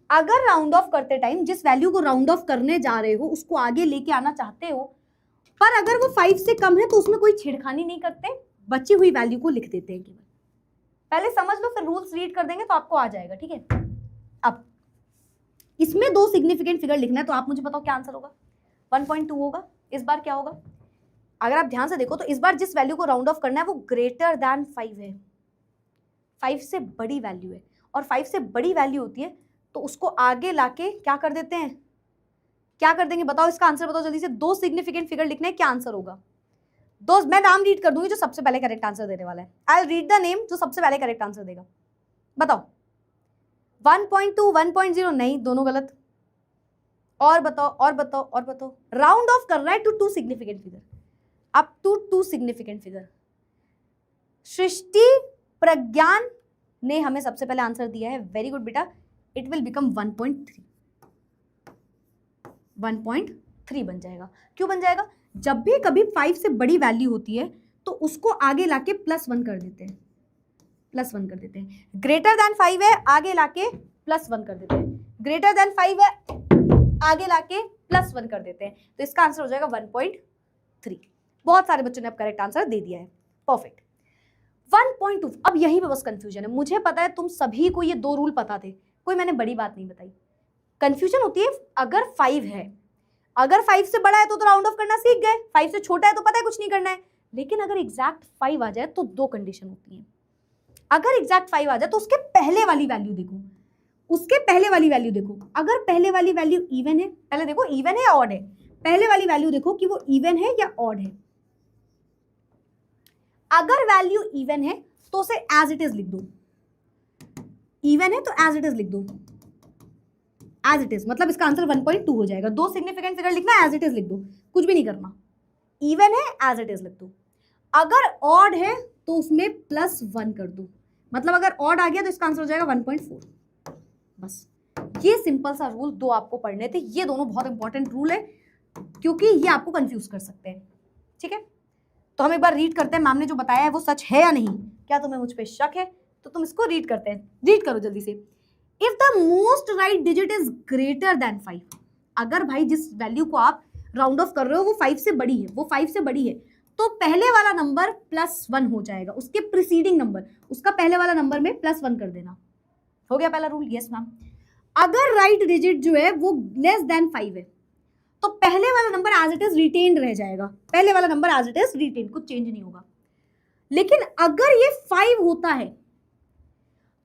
अगर राउंड ऑफ करते टाइम जिस वैल्यू को राउंड ऑफ करने जा रहे हो उसको आगे लेके आना चाहते हो, पर अगर वो 5 से कम है तो उसमें कोई छेड़खानी नहीं करते, बची हुई वैल्यू को लिख देते हैं केवल। पहले समझ लो, फिर रूल्स रीड कर देंगे तो आपको आ जाएगा, ठीक है। अब इसमें 2 सिग्निफिकेंट फिगर लिखना है, तो आप मुझे बताओ क्या आंसर होगा। 1.2 होगा। इस बार क्या होगा, अगर आप ध्यान से देखो तो इस बार जिस वैल्यू को राउंड ऑफ करना है वो ग्रेटर देन 5 है, 5 से बड़ी वैल्यू है, और 5 से बड़ी वैल्यू होती है तो उसको आगे लाके क्या कर देते हैं, क्या कर देंगे, बताओ इसका आंसर बताओ जल्दी से। 2 सिग्निफिकेंट फिगर लिखना है, क्या आंसर होगा। दोस्त मैं नाम रीड कर दूंगी जो सबसे पहले करेक्ट आंसर देने वाला है। I will read the name जो सबसे पहले करेक्ट आंसर देगा। बताओ 1.2 1.0 नहीं, दोनों गलत। और बताओ। राउंड ऑफ कर रहा है to 2 significant figure, up to 2 significant figure. Srishti Pragyan ने हमें सबसे पहले आंसर दिया है, वेरी गुड बेटा। इट विल बिकम 1.3 बन जाएगा। क्यों बन जाएगा, जब भी कभी 5 से बड़ी वैल्यू होती है तो उसको आगे लाके +1 कर देते हैं, ग्रेटर देन 5 है, आगे लाके +1 कर देते हैं, ग्रेटर देन 5 है, आगे लाके +1 कर देते हैं, तो इसका आंसर हो जाएगा 1.3। बहुत सारे बच्चों ने अब करेक्ट आंसर दे दिया है, परफेक्ट। 1.2, अब यहीं पे बस कंफ्यूजन है। मुझे पता है तुम सभी को ये 2 रूल पता थे, कोई मैंने बड़ी बात नहीं बताई। कंफ्यूजन होती है अगर 5 है, अगर 5 से बड़ा है तो राउंड ऑफ करना सीख गए, 5 से छोटा है तो पता है कुछ नहीं करना है। लेकिन अगर एग्जैक्ट 5 आ जाए तो 2 कंडीशन होती है। अगर एग्जैक्ट 5 आ जाए तो उसके पहले वाली वैल्यू देखो, अगर पहले वाली वैल्यू इवन है, पहले देखो इवन है या ऑड है, पहले वाली वैल्यू देखो कि वो इवन है या ऑड है। अगर वैल्यू इवन है तो उसे एज इट इज लिख दो, इवन है तो एज इट इज लिख दो, एज इट इज, मतलब इसका आंसर 1.2 हो जाएगा। 2 सिग्निफिकेंट फिगर लिखना, एज इट इज लिख दो, कुछ भी नहीं करना। इवन है एज इट इज लिख दो, अगर ऑड है तो उसमें +1 कर दो, मतलब अगर ऑड आ गया तो इसका आंसर हो जाएगा 1.4। बस ये सिंपल सा रूल 2 आपको पढ़ने थे। ये दोनों बहुत इंपॉर्टेंट रूल है क्योंकि ये आपको कंफ्यूज कर सकते हैं, ठीक है। तो हम एक बार रीड करते हैं, मैम ने जो बताया है वो सच है या नहीं। क्या तुम्हें मुझ पे शक है तो तुम इसको रीड करते हैं, रीड करो जल्दी से। If the most right digit is greater than 5, अगर भाई जिस वैल्यू को आप राउंड ऑफ कर रहे हो वो 5 से बड़ी है, तो पहले वाला नंबर +1 हो जाएगा, उसके प्रीसीडिंग नंबर, उसका पहले वाला नंबर में +1 कर देना। हो गया पहला रूल? Yes ma'am. अगर राइट डिजिट जो है वो लेस देन 5 है तो पहले वाला number as it is retained रह जाएगा, पहले वाला number as it is retained, कुछ चेंज नहीं होगा। लेकिन अगर ये 5 होता है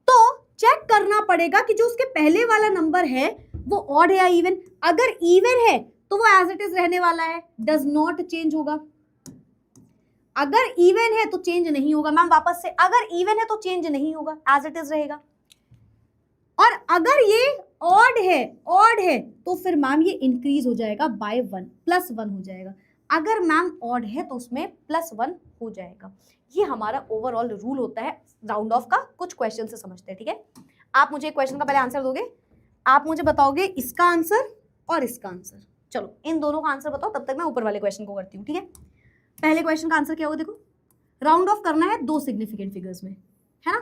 तो चेक करना पड़ेगा कि जो उसके पहले वाला नंबर है वो ऑड है या इवन। अगर इवन है तो वो एज इट इज रहने वाला है, डज नॉट चेंज होगा। अगर इवन है तो चेंज नहीं होगा। मैम वापस से, अगर इवन है तो चेंज नहीं होगा, एज इट इज रहेगा। और अगर ये ऑड है तो फिर मैम ये इंक्रीज हो जाएगा बाय 1, +1 हो जाएगा। अगर मैम ऑड है तो उसमें +1 हो जाएगा। ये हमारा ओवरऑल रूल होता है राउंड ऑफ का। कुछ क्वेश्चन से समझते हैं, ठीक है। आप मुझे एक क्वेश्चन का पहले आंसर दोगे, आप मुझे बताओगे इसका आंसर और इसका आंसर। चलो इन दोनों का आंसर बताओ, तब तक मैं ऊपर वाले क्वेश्चन को करती हूँ, ठीक है। पहले क्वेश्चन का आंसर क्या होगा, देखो राउंड ऑफ करना है 2 सिग्निफिकेंट फिगर्स में, है ना।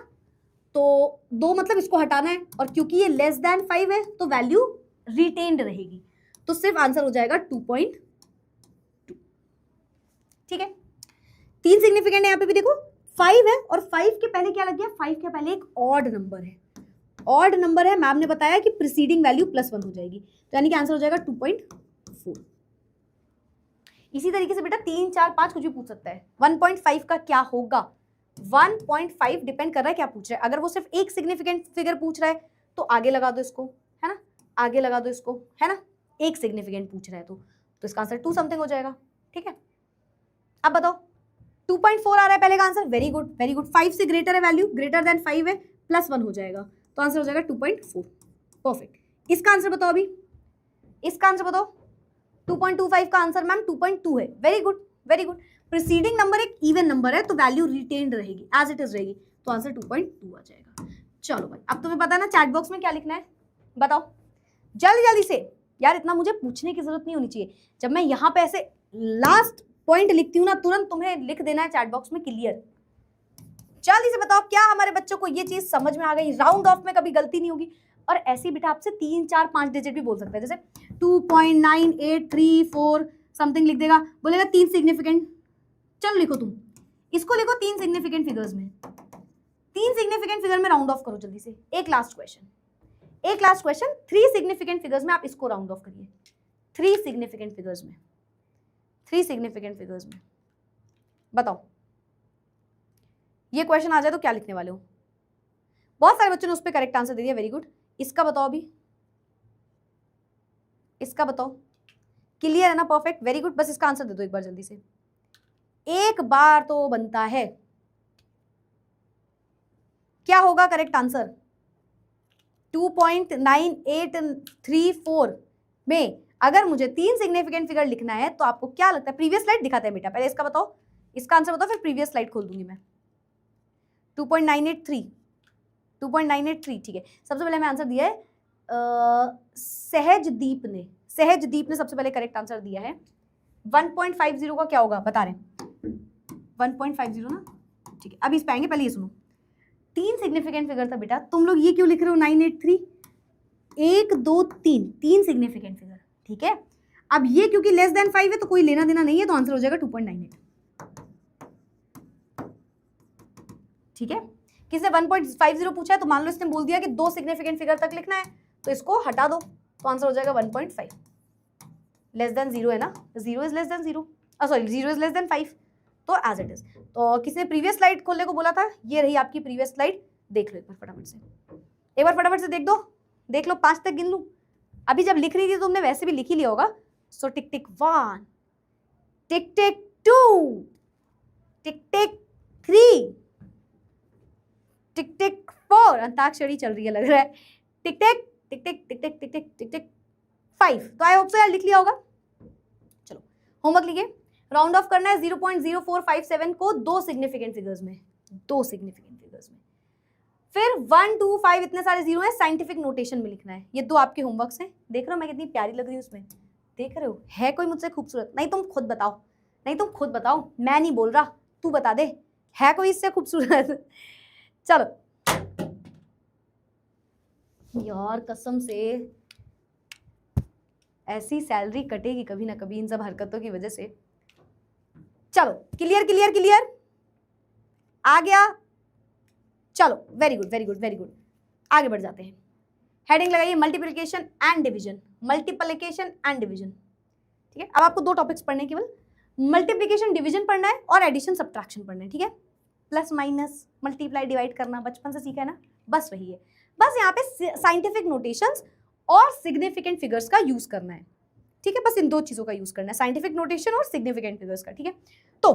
तो 2 मतलब इसको हटाना है, और क्योंकि ये लेस देन 5 है तो वैल्यू रिटेन्ड रहेगी, तो सिर्फ आंसर हो जाएगा 2.2, ठीक है। 3 सिग्निफिकेंट है यहाँ पे भी, देखो 5 है और 5 के पहले क्या लग गया, 5 के पहले एक ऑड नंबर है, ऑड नंबर है। मैम ने बताया कि प्रीसीडिंग वैल्यू +1 हो जाएगी, तो यानी कि आंसर हो जाएगा 2.4। इसी तरीके से बेटा 3, 4, 5 कुछ भी पूछ सकता है। 1.5 का क्या होगा, 1.5 डिपेंड कर रहा है क्या पूछ रहा है। अगर वो सिर्फ एक सिग्निफिकेंट फिगर पूछ रहा है तो आगे लगा दो इसको, है ना, आगे लगा दो इसको, है ना। एक सिग्निफिकेंट पूछ रहा है तो इसका आंसर 2 समथिंग हो जाएगा, ठीक है। अब बताओ 2.4 आ रहा है पहले का answer, very good very good. 5 से ग्रेटर है वैल्यू, ग्रेटर देन 5 है, +1 हो जाएगा, तो आंसर हो जाएगा 2.4, परफेक्ट। इसका आंसर बताओ अभी, इसका आंसर बताओ। 2.25 का आंसर मैम 2.2 है, very good very good. Preceding number एक इवन नंबर है तो वैल्यू रिटेन्ड रहेगी, एज इट इज रहेगी, तो आंसर 2.2 आ जाएगा। चलो भाई, अब तुम्हें पता है ना चैट बॉक्स में क्या लिखना है, बताओ जल्दी जल्दी से। यार इतना मुझे पूछने की जरूरत नहीं होनी चाहिए, जब मैं यहाँ पे ऐसे लास्ट पॉइंट लिखती हूँ ना, तुरंत तुम्हें लिख देना है चैट बॉक्स में क्लियर। जल्दी से बताओ क्या हमारे बच्चों को ये चीज समझ में आ गई, राउंड ऑफ में कभी गलती नहीं होगी। और ऐसी बेटा आपसे 3, 4, 5 डिजिट भी बोल सकता है, जैसे 2.9834 समथिंग लिख देगा, बोलेगा 3 सिग्निफिकेंट। चलो लिखो तुम, इसको लिखो 3 सिग्निफिकेंट फिगर्स में, 3 सिग्निफिकेंट फिगर में राउंड ऑफ करो जल्दी से। एक लास्ट क्वेश्चन 3 सिग्निफिकेंट फिगर्स में आप इसको राउंड ऑफ करिए। 3 सिग्निफिकेंट फिगर्स में, 3 सिग्निफिकेंट फिगर्स में बताओ। ये क्वेश्चन आ जाए तो क्या लिखने वाले हो। बहुत सारे बच्चों ने उस पर करेक्ट आंसर दे दिया, वेरी गुड। इसका बताओ अभी, इसका बताओ, क्लियर है ना, परफेक्ट वेरी गुड। बस इसका आंसर दे दो एक बार जल्दी से, एक बार तो बनता है। क्या होगा करेक्ट आंसर, 2.9834 में अगर मुझे 3 सिग्निफिकेंट फिगर लिखना है तो आपको क्या लगता है, प्रीवियस स्लाइड दिखाते हैं बेटा, पहले इसका बताओ, इसका आंसर बताओ, फिर प्रीवियस स्लाइड खोल दूंगी मैं। 2.983, ठीक है। सबसे पहले मैं आंसर दिया है सहजदीप ने सबसे पहले करेक्ट आंसर दिया है। 1.50 का क्या होगा बता रहे हैं, 1.50 ना, ठीक है। अब इस पे आएंगे, पहले ये सुनो। 3 सिग्निफिकेंट फिगर था बेटा, तुम लोग ये क्यों लिख रहे हो 983, 1 2 3 सिग्निफिकेंट फिगर, ठीक है। अब ये क्योंकि लेस देन 5 है तो कोई लेना देना नहीं है, तो आंसर हो जाएगा 2.98, ठीक है। किसी ने 1.50 पूछा है तो मान लो इसने बोल दिया कि 2 सिग्निफिकेंट फिगर तक लिखना है, तो इसको हटा दो, तो आंसर हो जाएगा 1.5। लेस देन 0 है ना, 0 is less than 0, sorry 0 is less than 5, तो एज इट इज। तो किसी ने प्रीवियस स्लाइड खोलने को बोला था, ये रही आपकी प्रीवियस स्लाइड, देख लो एक बार फटाफट से, एक बार फटाफट से देख दो, देख लो 5 तक गिन लूं। अभी जब लिख रही थी तो तुमने वैसे भी लिख ही लिया होगा। सो टिक टिक 1, टिक टिक 2, टिक टिक 3, टिक टिक 4, अंताक्षरी चल रही है लग रहा है, टिक टिक टिक टिक टिक टिक टिक टिक टिक टिक 5। तो आई होप सो यार लिख लिया होगा। चलो होमवर्क लिखिए, राउंड ऑफ करना है 0.0457 को 2 सिग्निफिकेंट फिगर्स में, 2 सिग्निफिकेंट फिगर्स में। फिर 1 2 5 इतने सारे जीरो हैं, साइंटिफिक नोटेशन में लिखना है। ये 2 आपके होमवर्क्स हैं। देख रहे हो मैं कितनी प्यारी लग रही हूँ उसमें, देख रहे हो, है कोई मुझसे खूबसूरत? नहीं तुम खुद बताओ, नहीं तुम खुद बताओ, मैं नहीं बोल रहा, तू बता दे, है कोई इससे खूबसूरत? चलो यार कसम से ऐसी सैलरी कटेगी कभी ना कभी इन सब हरकतों की वजह से। चलो क्लियर क्लियर क्लियर, आ गया। चलो very good very good very good, आगे बढ़ जाते हैं। हेडिंग लगाइए multiplication and division, multiplication and division. ठीक है, अब आपको दो टॉपिक्स पढ़ने केवल, मल्टीप्लिकेशन डिवीजन पढ़ना है और एडिशन सब्ट्रैक्शन पढ़ना है। ठीक है, प्लस माइनस मल्टीप्लाई डिवाइड करना बचपन से सीखा है ना, बस वही है। बस यहाँ पे साइंटिफिक नोटेशंस और सिग्निफिकेंट फिगर्स का यूज करना है। ठीक है, बस इन दो चीजों का यूज करना है, साइंटिफिक नोटेशन और सिग्निफिकेंट फिगर्स का। ठीक है, तो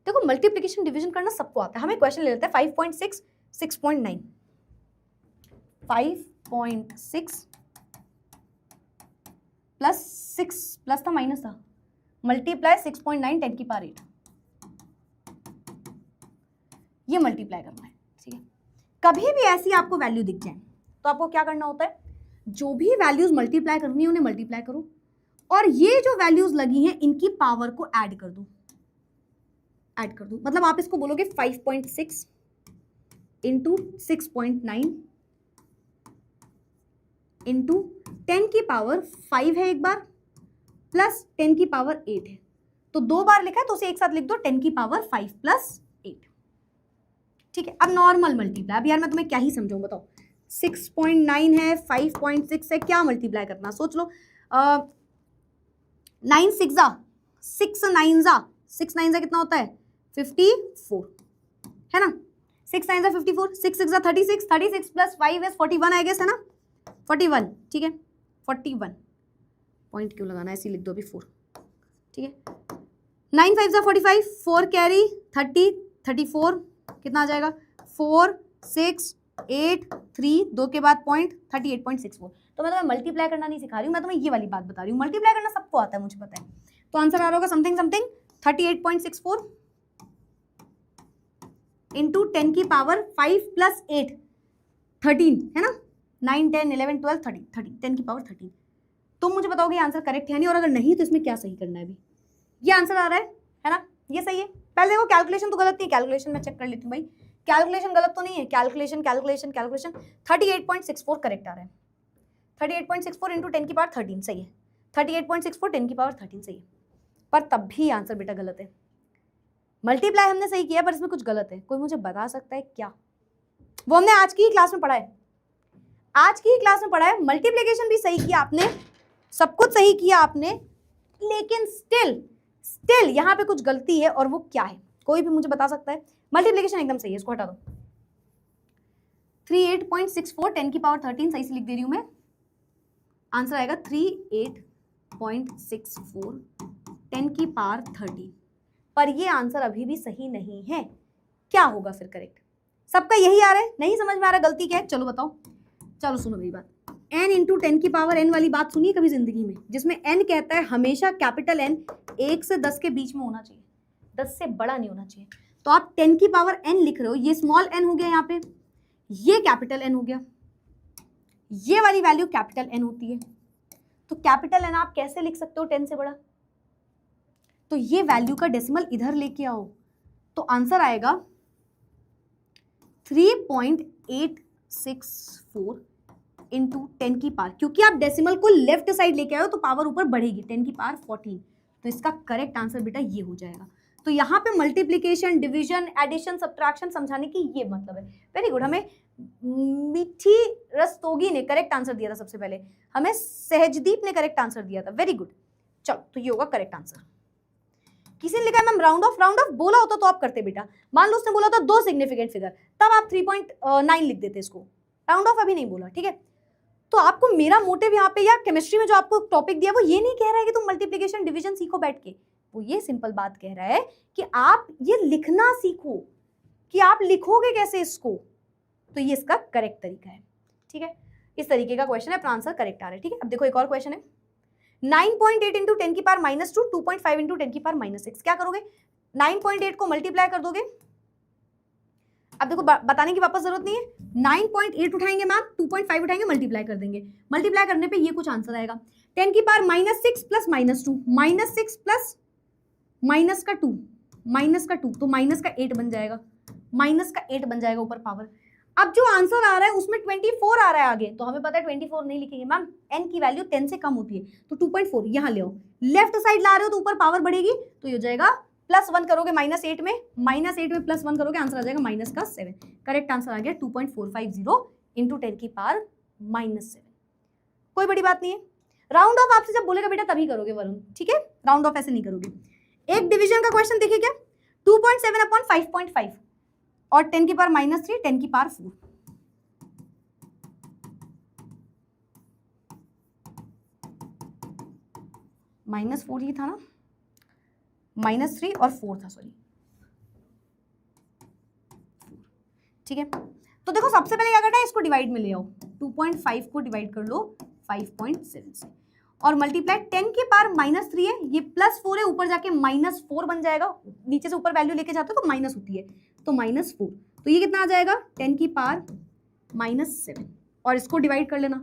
देखो मल्टीप्लिकेशन डिवीजन करना सबको आता है। हमें क्वेश्चन ले लेते हैं 5.6 6.9, 5.6 प्लस 6 प्लस था माइनस था, मल्टीप्लाई 6.9 10 की पावर 8, ये मल्टीप्लाई करना है। ठीक है, कभी भी ऐसी आपको वैल्यू दिख जाए तो आपको क्या करना होता है, जो भी वैल्यूज मल्टीप्लाई करनी है उन्हें मल्टीप्लाई करो, और ये जो वैल्यूज लगी हैं इनकी पावर को ऐड कर दो, ऐड कर दो। मतलब आप इसको बोलोगे 5.6 इंटू 6.9 इंटू 10 की पावर 5 है एक बार, प्लस 10 की पावर 8 है, तो दो बार लिखा है तो उसे एक साथ लिख दो 10 की पावर 5 प्लस 8। ठीक है, अब नॉर्मल मल्टीप्लाई, अब यार मैं तुम्हें क्या ही समझाऊं बताओ, 6.9 है 5.6 है, क्या मल्टीप्लाई करना सोच लो। 9 6 जा 6 9 जा 6 9 जा कितना होता है 54, है ना, 6 9 जा 54, 6 6 जा 36, 36 प्लस 5 इज 41 आई गेस, है ना 41। ठीक है, 41 पॉइंट क्यों लगाना है, ऐसे लिख दो अभी 4। ठीक है, 9 5 जा 45, 4 कैरी 30 34 कितना आ जाएगा 4 6 8 3 2 के बाद पॉइंट 38.64। तो मैं तुम्हें मल्टीप्लाई करना नहीं सिखा रही हूँ, मैं तुम्हें ये वाली बात बता रही हूँ, मल्टीप्लाई करना सबको आता है मुझे पता है। तो आंसर आ रहा होगा समथिंग समथिंग 38.64 इंटू 10 की पावर 5 प्लस 8 13, है ना, 9 10 11 12 13 30 10 की पावर 13। तुम मुझे बताओगे आंसर करेक्ट है नहीं, और अगर नहीं तो इसमें क्या सही करना है अभी। ये आंसर आ रहा है ना, ये सही है। पहले देखो कैलकुलेशन तो गलत नहीं, कैलकुलेशन में चेक कर लेती हूँ भाई, कैलकुलेशन गलत तो नहीं है, कैलकुलेशन कैलकुलेशन कैलकुलेशन 38.64 करेक्ट आ रहा है, 38.64 इंटू 10 की पावर 13 सही है, 38.64 10 की पावर 13 सही है, पर तब भी आंसर बेटा गलत है। मल्टीप्लाई हमने सही किया पर इसमें कुछ गलत है, कोई मुझे बता सकता है क्या? वो हमने आज की ही क्लास में पढ़ा है, आज की ही क्लास में पढ़ा है। मल्टीप्लिकेशन भी सही किया आपने, सब कुछ सही किया आपने, लेकिन स्टिल यहाँ पे कुछ गलती है, और वो क्या है कोई भी मुझे बता सकता है? मल्टीप्लिकेशन एकदम सही है, इसको हटा दो। 38.64 10 की पावर 13 सही से लिख दे रही हूं मैं, आंसर आएगा 38.64 10 की पावर 13, पर ये आंसर अभी भी सही नहीं है। क्या होगा फिर करेक्ट? सबका यही आ रहा है, नहीं समझ में आ रहा गलती क्या है? चलो बताओ, चलो सुनो मेरी बात। n इंटू 10 की पावर n वाली बात सुनिए कभी जिंदगी में, जिसमें n कहता है हमेशा कैपिटल N 1 से 10 के बीच में होना चाहिए, 10 से बड़ा नहीं होना चाहिए। तो आप 10 की पावर n लिख रहे हो, ये स्मॉल n हो गया यहाँ पे, ये कैपिटल N हो गया, ये वाली वैल्यू कैपिटल N होती है। तो कैपिटल N आप कैसे लिख सकते हो 10 से बड़ा? तो ये वैल्यू का डेसिमल इधर लेके आओ, तो आंसर आएगा 3.864 इंटू 10 की पावर, क्योंकि आप डेसिमल को लेफ्ट साइड लेके आओ तो पावर ऊपर बढ़ेगी, 10 की पावर 14। तो इसका करेक्ट आंसर बेटा ये हो जाएगा। तो यहाँ पे मल्टीप्लिकेशन डिवीजन एडिशन सब्ट्रैक्शन समझाने की ये मतलब है। वेरी गुड, हमें मीठी रस्तोगी ने करेक्ट आंसर दिया था सबसे पहले, हमें सहजदीप ने करेक्ट आंसर दिया था। वेरी गुड, चलो तो ये होगा करेक्ट आंसर। किसी ने लिखा है मैम राउंड ऑफ बोला होता तो आप करते बेटा। मान लो उसने बोला था 2 सिग्निफिकेंट फिगर, तब आप 3.9 लिख देते इसको, राउंड ऑफ अभी नहीं बोला, ठीक है। तो आपको मेरा मोटिव यहाँ पे, या केमिस्ट्री में जो आपको टॉपिक दिया वो ये नहीं कह रहा है कि तुम मल्टीप्लिकेशन डिवीजन सीखो बैठ के, वो ये सिंपल बात कह रहा है कि आप ये लिखना सीखो, कि आप लिखोगे कैसे इसको। तो ये इसका करेक्ट तरीका है, ठीक है। इस तरीके का क्वेश्चन है, अपना आंसर करेक्ट आ रहा है, ठीक है। अब देखो एक और क्वेश्चन है, 9.8 इंटू 10 की पावर -2, 2.5 इंटू 10 की पावर -6। क्या करोगे? 9.8 को मल्टीप्लाई कर दोगे। अब देखो बताने की वापस जरूरत नहीं है, 9.8 उठाएंगे मैम, 2.5 उठाएंगे, मल्टीप्लाई कर देंगे। मल्टीप्लाई करने पे ये कुछ आंसर आएगा, 10 की पावर -6 प्लस -2, -6 प्लस माइनस का 2 तो माइनस का 8 बन जाएगा, माइनस का 8 बन जाएगा ऊपर पावर। अब जो आंसर आ रहा है उसमें 24 आ रहा है आगे, तो हमें पता है 24 नहीं लिखेंगे मैम, n की वैल्यू 10 से कम होती है, तो 2.4 यहाँ ले आओ, लेफ्ट साइड ला रहे हो तो ऊपर पावर बढ़ेगी, तो ये हो जाएगा +1 करोगे -8 में, -8 में +1 करोगे आंसर आ जाएगा -7। करेक्ट आंसर आ गया 2.450 इंटू 10 की पावर -7। कोई बड़ी बात नहीं है। राउंड ऑफ आपसे जब बोलेगा बेटा तभी करोगे वरुण, ठीक है, राउंड ऑफ ऐसे नहीं करोगे। एक डिवीजन का क्वेश्चन देखिए क्या, 2.7 अपॉन 5.5 और 10 की पावर -3, 10 की पावर 4। -4 ही था ना, -3 और 4 था, सॉरी, ठीक है। तो देखो सबसे पहले क्या करना है, इसको डिवाइड में ले आओ, 2.5 को डिवाइड कर लो 5.7 से और मल्टीप्लाई 10 की पावर -3 है, ये +4 है, ऊपर जाके -4 बन जाएगा, नीचे से ऊपर वैल्यू लेके जाते हो तो माइनस होती है, तो -4, तो ये कितना आ जाएगा 10 की पावर -7 और इसको डिवाइड कर लेना,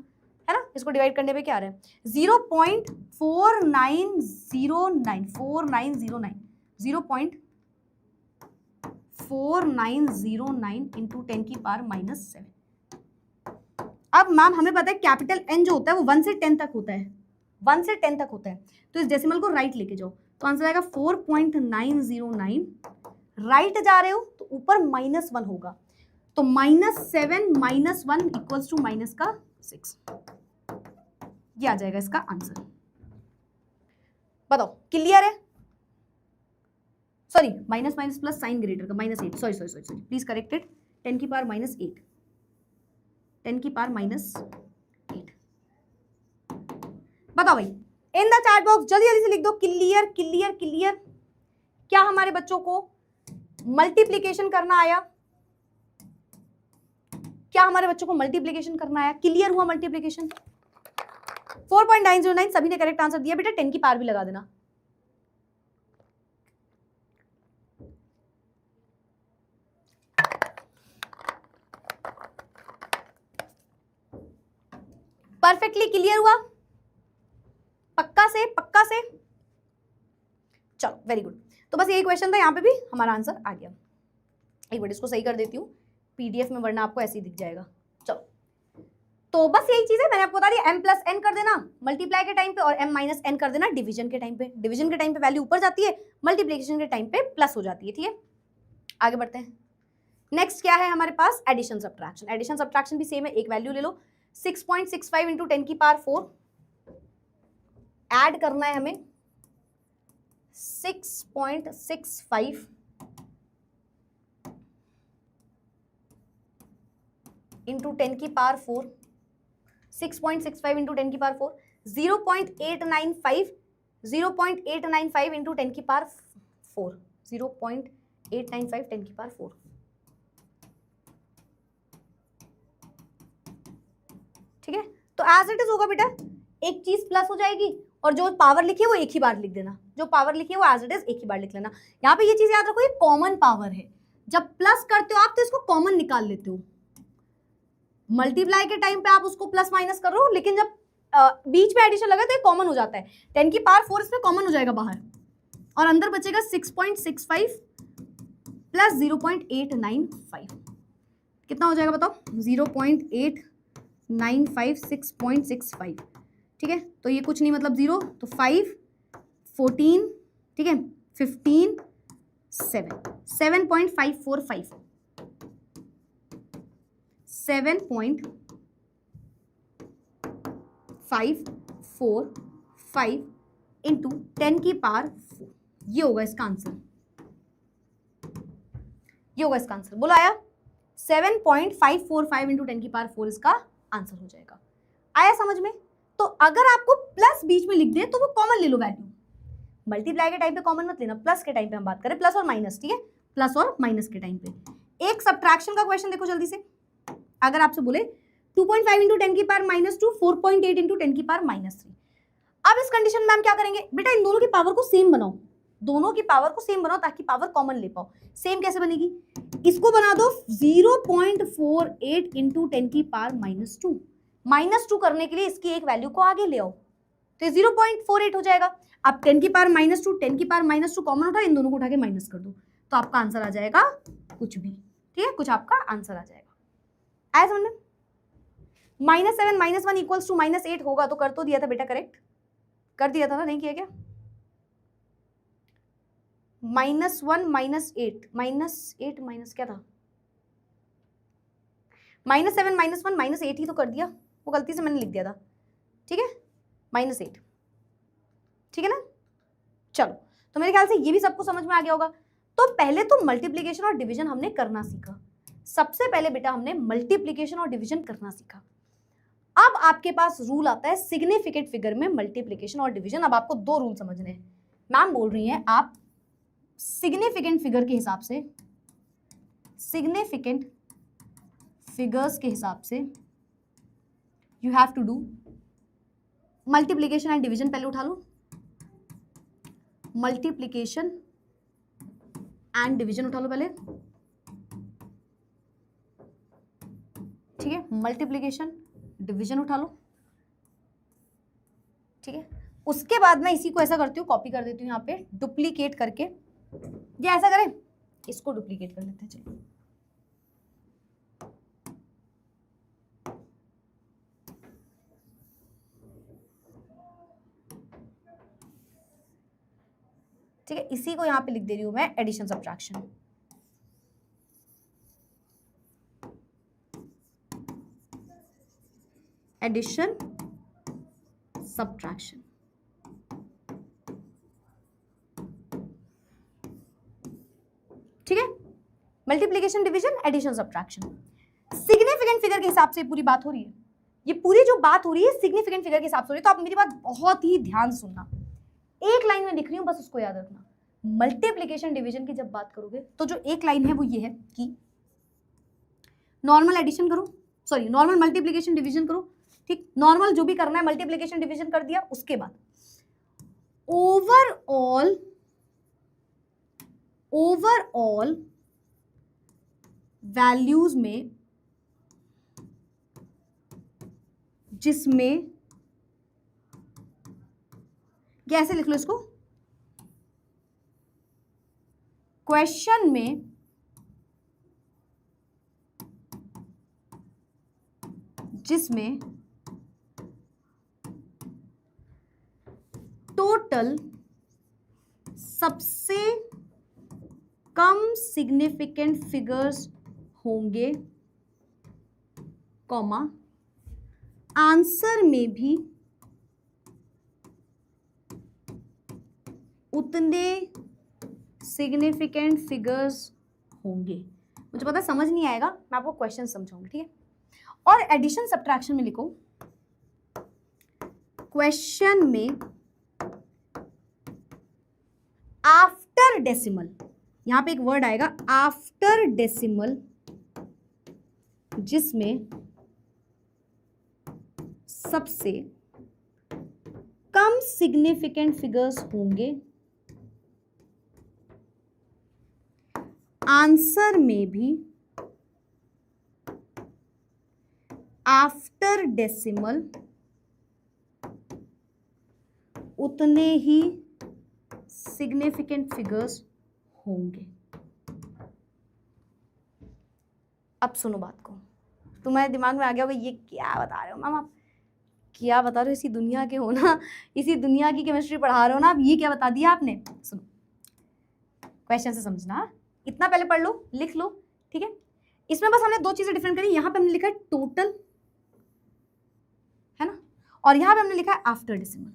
है ना, इसको डिवाइड करने पे क्या आ रहा है 0.4909 इंटू 10 की पावर -7। अब मैम हमें पता है कैपिटल N जो होता है वो 1 से 10 तक होता है, 1 से 10 तक होता है, तो इस डेसिमल को राइट लेके जाओ, तो आंसर आएगा 4.909। राइट जा रहे हो तो ऊपर -1 होगा, तो -7 -1 इक्वल्स टू -6, ये आ जाएगा इसका आंसर। बताओ क्लियर है? Sorry, minus minus plus sign greater का -8, सॉरी प्लीज करेक्टेड, 10 की पावर -8, 10 की पावर -8। बताओ भाई इन द चैट बॉक्स जल्दी जल्दी से लिख दो क्लियर क्लियर क्लियर। क्या हमारे बच्चों को मल्टीप्लिकेशन करना आया? क्या हमारे बच्चों को मल्टीप्लिकेशन करना आया? क्लियर हुआ मल्टीप्लिकेशन? 4.909 सभी ने करेक्ट आंसर दिया बेटा, 10 की पावर भी लगा देना। परफेक्टली क्लियर हुआ? पक्का से पक्का से? चलो वेरी गुड। तो बस यही क्वेश्चन था, यहाँ पे भी हमारा आंसर आ गया। एक मिनट इसको सही कर देती हूँ पीडीएफ में, वरना आपको ऐसे ही दिख जाएगा। चलो तो बस यही चीज है, मैंने आपको बता दिया m+n कर देना मल्टीप्लाई के टाइम पे और m-n कर देना डिवीजन के टाइम पे। डिवीजन के टाइम पे वैल्यू ऊपर जाती है, मल्टीप्लिकेशन के टाइम पे प्लस हो जाती है, ठीक है। आगे बढ़ते हैं। नेक्स्ट क्या है हमारे पास? Addition subtraction. एडिशन सब्ट्रैक्शन भी सेम है, एक वैल्यू ले लो 6.65 इंटू 10 की पावर 4, ऐड करना है हमें 6.65 इंटू 10 की पावर 4, 6.65 इंटू 10 की पावर 4, 0.895 इंटू 10 की पावर 4, 0.895 10 की पावर 4। ठीक है, तो एज इट इज होगा बेटा, एक चीज प्लस हो जाएगी और जो पावर लिखी है वो एक ही बार लिख देना, जो पावर लिखी है वो एज इट इज एक ही बार लिख लेना। यहाँ पे ये चीज याद रखो, ये कॉमन पावर है, जब प्लस करते हो आप तो इसको कॉमन निकाल लेते हो। मल्टीप्लाई के टाइम पे आप उसको प्लस माइनस कर रहे हो, लेकिन जब बीच में एडिशन लगा तो ये कॉमन हो जाता है। 10 की पावर 4 इसमें कॉमन हो जाएगा बाहर और अंदर बचेगा 6.65 प्लस 0.895, कितना हो जाएगा बताओ? 0.895 6.65, ठीक है। तो ये कुछ नहीं मतलब 0, तो 5 14, ठीक है, 15 7, 7.545, 7.545 इंटू 10 की पावर 4, ये होगा इसका आंसर, ये होगा इसका आंसर। बोलो आया? 7.545 इंटू 10 की पावर 4 इसका आंसर हो जाएगा। आया समझ में? तो अगर आपको प्लस बीच में लिख दे तो वो कॉमन ले लो वैल्यू, मल्टीप्लाई के टाइम पे कॉमन मत लेना, प्लस के टाइम पे हम बात करें, प्लस और माइनस, ठीक है, प्लस और माइनस के टाइम पे। एक सब्ट्रैक्शन का क्वेश्चन देखो जल्दी से, अगर आपसे बोले 2.5 इंटू 10 की पावर -2, 4.8 इंटू 10 की पावर -3। अब इस कंडीशन में हम क्या करेंगे बेटा, इन दोनों की पावर को सेम बनाओ, दोनों की पावर को सेम बनाओ ताकि पावर कॉमन ले पाओ। सेम कैसे बनेगी? इसको बना दो 0.48 इंटू 10 की पावर -2, -2 करने के लिए इसकी एक वैल्यू को आगे ले आओ, तो 0.48 हो जाएगा। अब 10 की पावर -2, 10 की पावर -2 कॉमन उठा, इन दोनों को उठा के माइनस कर दो, तो आपका आंसर आ जाएगा कुछ भी, ठीक है, कुछ आपका आंसर आ जाएगा। आया समझ में? -7 -1 इक्वल्स टू -8 होगा तो कर तो दिया था बेटा, करेक्ट कर दिया था ना, नहीं किया क्या? -1 -8 -8 माइनस क्या था, -7 -1 -8 ही तो कर दिया, वो गलती से मैंने लिख दिया था, ठीक है, -8, ठीक है ना। चलो तो मेरे ख्याल से ये भी सबको समझ में आ गया होगा। तो पहले तो मल्टीप्लीकेशन और डिवीजन हमने करना सीखा, सबसे पहले बेटा हमने मल्टीप्लीकेशन और डिवीजन करना सीखा। अब आपके पास रूल आता है सिग्निफिकेंट फिगर में मल्टीप्लीकेशन और डिवीजन। अब आपको दो रूल समझने हैं। मैम बोल रही हैं आप सिग्निफिकेंट फिगर के हिसाब से, सिग्निफिकेंट फिगर्स के हिसाब से you have to do multiplication and division. पहले उठा लो, मल्टीप्लीकेशन एंड डिवीजन उठा लो पहले, ठीक है, मल्टीप्लीकेशन डिवीजन उठा लो, ठीक है। उसके बाद मैं इसी को ऐसा करती हूँ, कॉपी कर देती हूँ यहाँ पे डुप्लीकेट करके, या ऐसा करें इसको डुप्लीकेट कर लेते हैं, चलिए ठीक है, इसी को यहाँ पे लिख दे रही हूँ मैं एडिशन सब्ट्रैक्शन। एडिशन सब्ट्रैक्शन, ठीक है, multiplication division addition subtraction. Significant figure के हिसाब से पूरी बात हो रही है, ये पूरी जो बात हो रही है सिग्निफिकेंट फिगर के हिसाब से हो रही है। तो आप मेरी बात बहुत ही ध्यान से सुनना, एक लाइन में लिख रही हूं, बस उसको याद रखना। मल्टीप्लीकेशन डिवीजन की जब बात करोगे तो जो एक लाइन है वो ये है कि नॉर्मल एडिशन करो, सॉरी नॉर्मल मल्टीप्लीकेशन डिवीजन करो, ठीक, नॉर्मल जो भी करना है मल्टीप्लीकेशन डिवीजन कर दिया, उसके बाद ओवरऑल वैल्यूज में जिसमें, कैसे लिख लो इसको, क्वेश्चन में जिसमें टोटल सबसे कम सिग्निफिकेंट फिगर्स होंगे, कॉमा आंसर में भी उतने सिग्निफिकेंट फिगर्स होंगे। मुझे पता समझ नहीं आएगा, मैं आपको क्वेश्चन समझाऊंगी, ठीक है। और एडिशन सब्ट्रैक्शन में लिखो, क्वेश्चन में आफ्टर डेसिमल, यहां पे एक वर्ड आएगा आफ्टर डेसिमल, जिसमें सबसे कम सिग्निफिकेंट फिगर्स होंगे, आंसर में भी आफ्टर डेसिमल उतने ही सिग्निफिकेंट फिगर्स होंगे। अब सुनो बात को, तुम्हारे दिमाग में आ गया होगा ये क्या बता रहे हो मैम आप, क्या बता रहे हो, इसी दुनिया के हो ना, इसी दुनिया की केमिस्ट्री पढ़ा रहे हो ना आप, ये क्या बता दिया आपने। सुनो क्वेश्चन से समझना, इतना पहले पढ़ लो, लिख लो, ठीक है। इसमें बस हमने दो चीजें डिफरेंट करी, यहां पे हमने लिखा है टोटल, है ना, और यहां पे हमने लिखा है आफ्टर डेसिमल।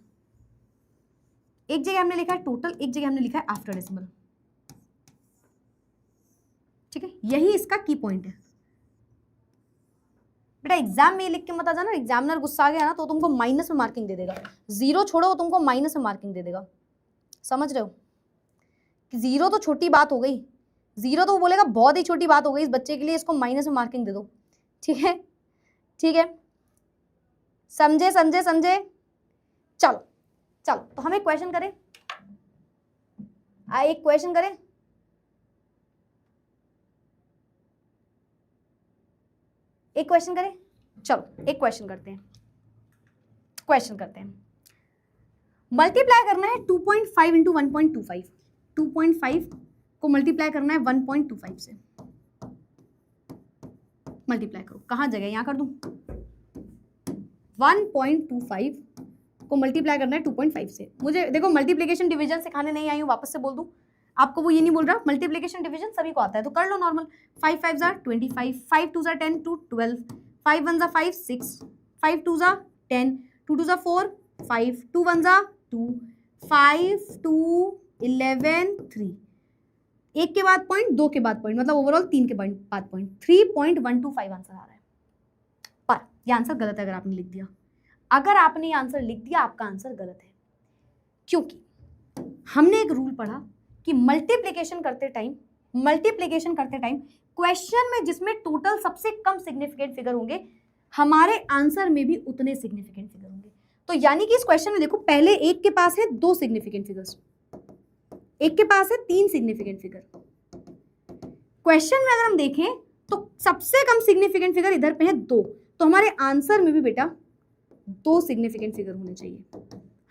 एक जगह हमने लिखा है टोटल, एक जगह हमने लिखा है आफ्टर डेसिमल, ठीक है, यही इसका की पॉइंट है बेटा। एग्जाम में लिख के मत आ जाना, एग्जामिनर गुस्सा आ गया ना तो तुमको माइनस में मार्किंग दे देगा, जीरो छोड़ो तुमको माइनस में मार्किंग दे देगा, समझ रहे हो। कि जीरो तो छोटी बात हो गई, जीरो तो वो बोलेगा बहुत ही छोटी बात हो गई इस बच्चे के लिए, इसको माइनस में मार्किंग दे दो, ठीक है, ठीक है, समझे समझे समझे। चलो चलो तो हम एक क्वेश्चन करें, एक क्वेश्चन करें, एक क्वेश्चन करें, चलो एक क्वेश्चन करते हैं, क्वेश्चन करते हैं। मल्टीप्लाई करना है 2.5 इंटू 1.25, 2.5 को मल्टीप्लाई करना है 1.25 से, मल्टीप्लाई करो, कहाँ जगह, यहाँ कर दूं, 1.25 को मल्टीप्लाई करना है 2.5 से। मुझे देखो मल्टीप्लिकेशन डिवीजन सिखाने नहीं आई हूँ, वापस से बोल दूं आपको, वो ये नहीं बोल रहा, मल्टीप्लिकेशन डिवीजन सभी को आता है तो कर लो नॉर्मल। 5 5 जार 25, 5 2 जार 10 2 12, 5 1 जार 5 6, 5 2 जार 10, 2 2 जार 4 5, 2 1 जार 2, 5 2 11 3, एक के बाद पॉइंट, दो के बाद पॉइंट, मतलब ओवरऑल 3 के बाद पॉइंट, 3.125 आंसर आ रहा है। पर ये आंसर गलत है अगर आपने लिख दिया, अगर आपने ये आंसर लिख दिया आपका आंसर गलत है, क्योंकि हमने एक रूल पढ़ा कि मल्टीप्लिकेशन करते टाइम क्वेश्चन में जिसमें टोटल सबसे कम सिग्निफिकेंट फिगर होंगे हमारे आंसर में भी उतने सिग्निफिकेंट फिगर होंगे। तो यानी कि इस क्वेश्चन में देखो, पहले एक के पास है 2 सिग्निफिकेंट फिगर्स, एक के पास है 3 सिग्निफिकेंट फिगर। क्वेश्चन में अगर हम देखें तो सबसे कम सिग्निफिकेंट फिगर इधर पे है 2, तो हमारे आंसर में भी बेटा 2 सिग्निफिकेंट फिगर होने चाहिए,